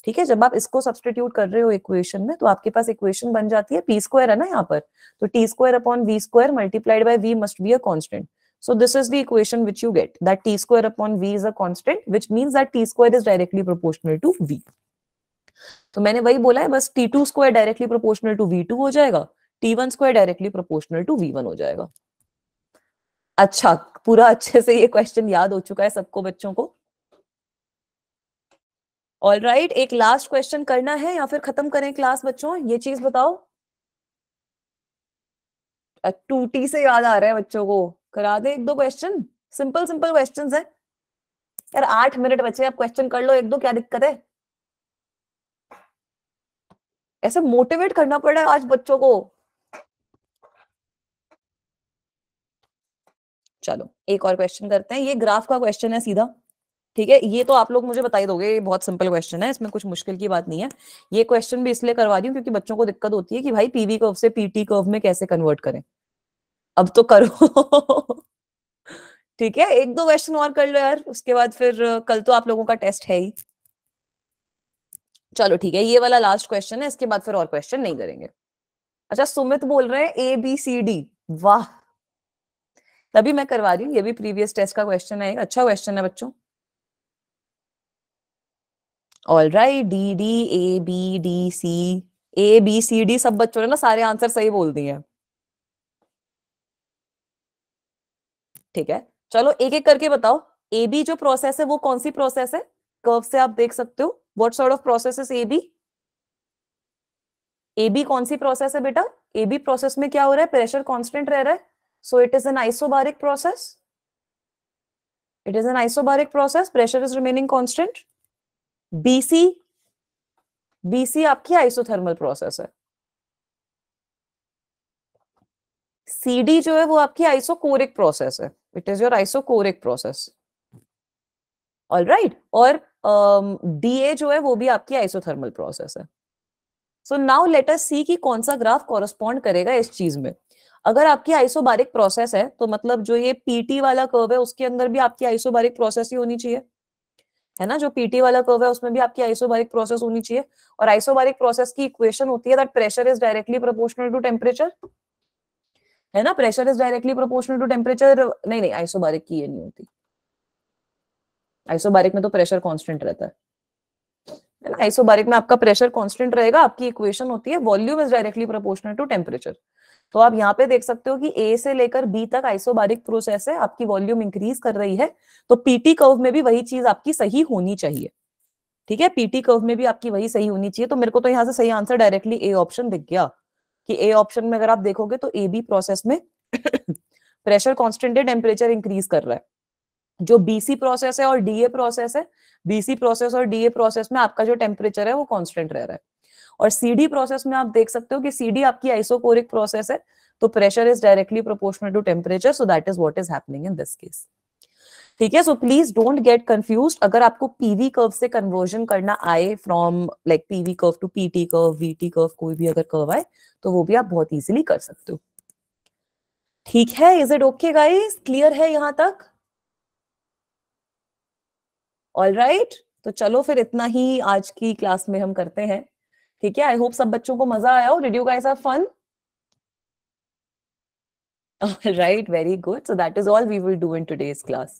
ठीक है, जब आप इसको सब्सटीट्यूट कर रहे हो इक्वेशन में, तो आपके पास इक्वेशन बन जाती है, पी स्क्वायर है ना यहाँ पर, तो T square upon V square multiplied by V must be a constant. So this is the equation which you get, that t square upon v is a constant, which means that t square is directly proportional to v. तो मैंने वही बोला है, बस T2 square directly proportional to V2 हो जाएगा, T1 square directly proportional to V1 हो जाएगा। अच्छा, पूरा अच्छे से ये क्वेश्चन याद हो चुका है सबको बच्चों को? ऑल राइट, एक लास्ट क्वेश्चन करना है या फिर खत्म करें क्लास बच्चों, ये चीज बताओ। टूटी से याद आ रहा है बच्चों को, करा दे एक दो क्वेश्चन, सिंपल सिंपल क्वेश्चन है यार। 8 मिनट बचे, आप क्वेश्चन कर लो एक दो, क्या दिक्कत है? ऐसे मोटिवेट करना पड़ रहा है आज बच्चों को। चलो एक और क्वेश्चन करते हैं, ये ग्राफ का क्वेश्चन है सीधा। ठीक है, ये तो आप लोग मुझे बता ही दोगे, ये बहुत सिंपल क्वेश्चन है, इसमें कुछ मुश्किल की बात नहीं है। ये क्वेश्चन भी इसलिए करवा रही हूँ क्योंकि बच्चों को दिक्कत होती है कि भाई पीवी कर्व से पीटी कर्व में कैसे कन्वर्ट करें। अब तो करो। ठीक है, एक दो क्वेश्चन और कर लो यार, उसके बाद फिर कल तो आप लोगों का टेस्ट है ही। चलो ठीक है, ये वाला लास्ट क्वेश्चन है, इसके बाद फिर और क्वेश्चन नहीं करेंगे। अच्छा, सुमित बोल रहे हैं ABCD, वाह, तभी मैं करवा रही हूँ, ये भी प्रीवियस टेस्ट का क्वेश्चन है, अच्छा क्वेश्चन है बच्चों। All right, D D A B D C ABCD सब बच्चों ने ना सारे आंसर सही बोल दिए हैं। ठीक है, चलो एक एक करके बताओ। AB जो प्रोसेस है वो कौन सी प्रोसेस है? कर्व से आप देख सकते हो। What sort of process is AB? AB कौन सी प्रोसेस है बेटा? AB प्रोसेस में क्या हो रहा है? प्रेशर कांस्टेंट रह रहा है, so it is an isobaric process. It is an isobaric process, pressure is remaining constant. BC, BC आपकी आइसोथर्मल प्रोसेस है। CD जो है वो आपकी आइसोकोरिक प्रोसेस है, it is your isochoric process. All right, और DA जो है वो भी आपकी आइसोथर्मल प्रोसेस है। सो नाउ लेट अस सी कि कौन सा ग्राफ कॉरस्पॉन्ड करेगा इस चीज में। अगर आपकी आइसोबारिक प्रोसेस है तो मतलब जो ये PT वाला कर्व है उसके अंदर भी आपकी आइसोबारिक प्रोसेस ही होनी चाहिए, है ना? जो PT वाला कर्व है उसमें भी आपकी आइसोबारिक प्रोसेस होनी चाहिए। और आइसोबारिक प्रोसेस की इक्वेशन होती है that pressure is directly proportional to temperature, है ना? Pressure is directly proportional to temperature. नहीं नहीं, आइसोबारिक की ये नहीं होती। आइसोबारिक में तो प्रेशर कांस्टेंट रहता है ना? आइसोबारिक में आपका प्रेशर कांस्टेंट रहेगा, आपकी इक्वेशन होती है volume is directly proportional to temperature. तो आप यहाँ पे देख सकते हो कि A से लेकर B तक आइसोबारिक प्रोसेस है, आपकी वॉल्यूम इंक्रीज कर रही है, तो PT कर्व में भी वही चीज आपकी सही होनी चाहिए। ठीक है, PT कर्व में भी आपकी वही सही होनी चाहिए। तो मेरे को तो यहाँ से सही आंसर डायरेक्टली A ऑप्शन दिख गया कि A ऑप्शन में अगर आप देखोगे तो AB प्रोसेस में प्रेशर कांस्टेंट है, टेम्परेचर इंक्रीज कर रहा है। जो BC प्रोसेस है और DA प्रोसेस है, BC प्रोसेस और DA प्रोसेस में आपका जो टेम्परेचर है वो कांस्टेंट रह रहा है। और CD प्रोसेस में आप देख सकते हो कि CD आपकी आइसोकोरिक प्रोसेस है, तो pressure is directly proportional to temperature, so that is what is happening in this case. ठीक है, so please don't get confused. अगर आपको PV कर्व से कन्वर्जन करना आए from like PV curve to PT curve, VT curve, कोई भी अगर कर्व आए तो वो भी आप बहुत इजीली कर सकते हो। ठीक है, is it okay guys? Clear है यहां तक? ऑल राइट, तो चलो फिर इतना ही आज की क्लास में हम करते हैं। ठीक है, आई होप सब बच्चों को मजा आया हो। Did you guys have fun? All right, very good. So that is all we will do in today's class.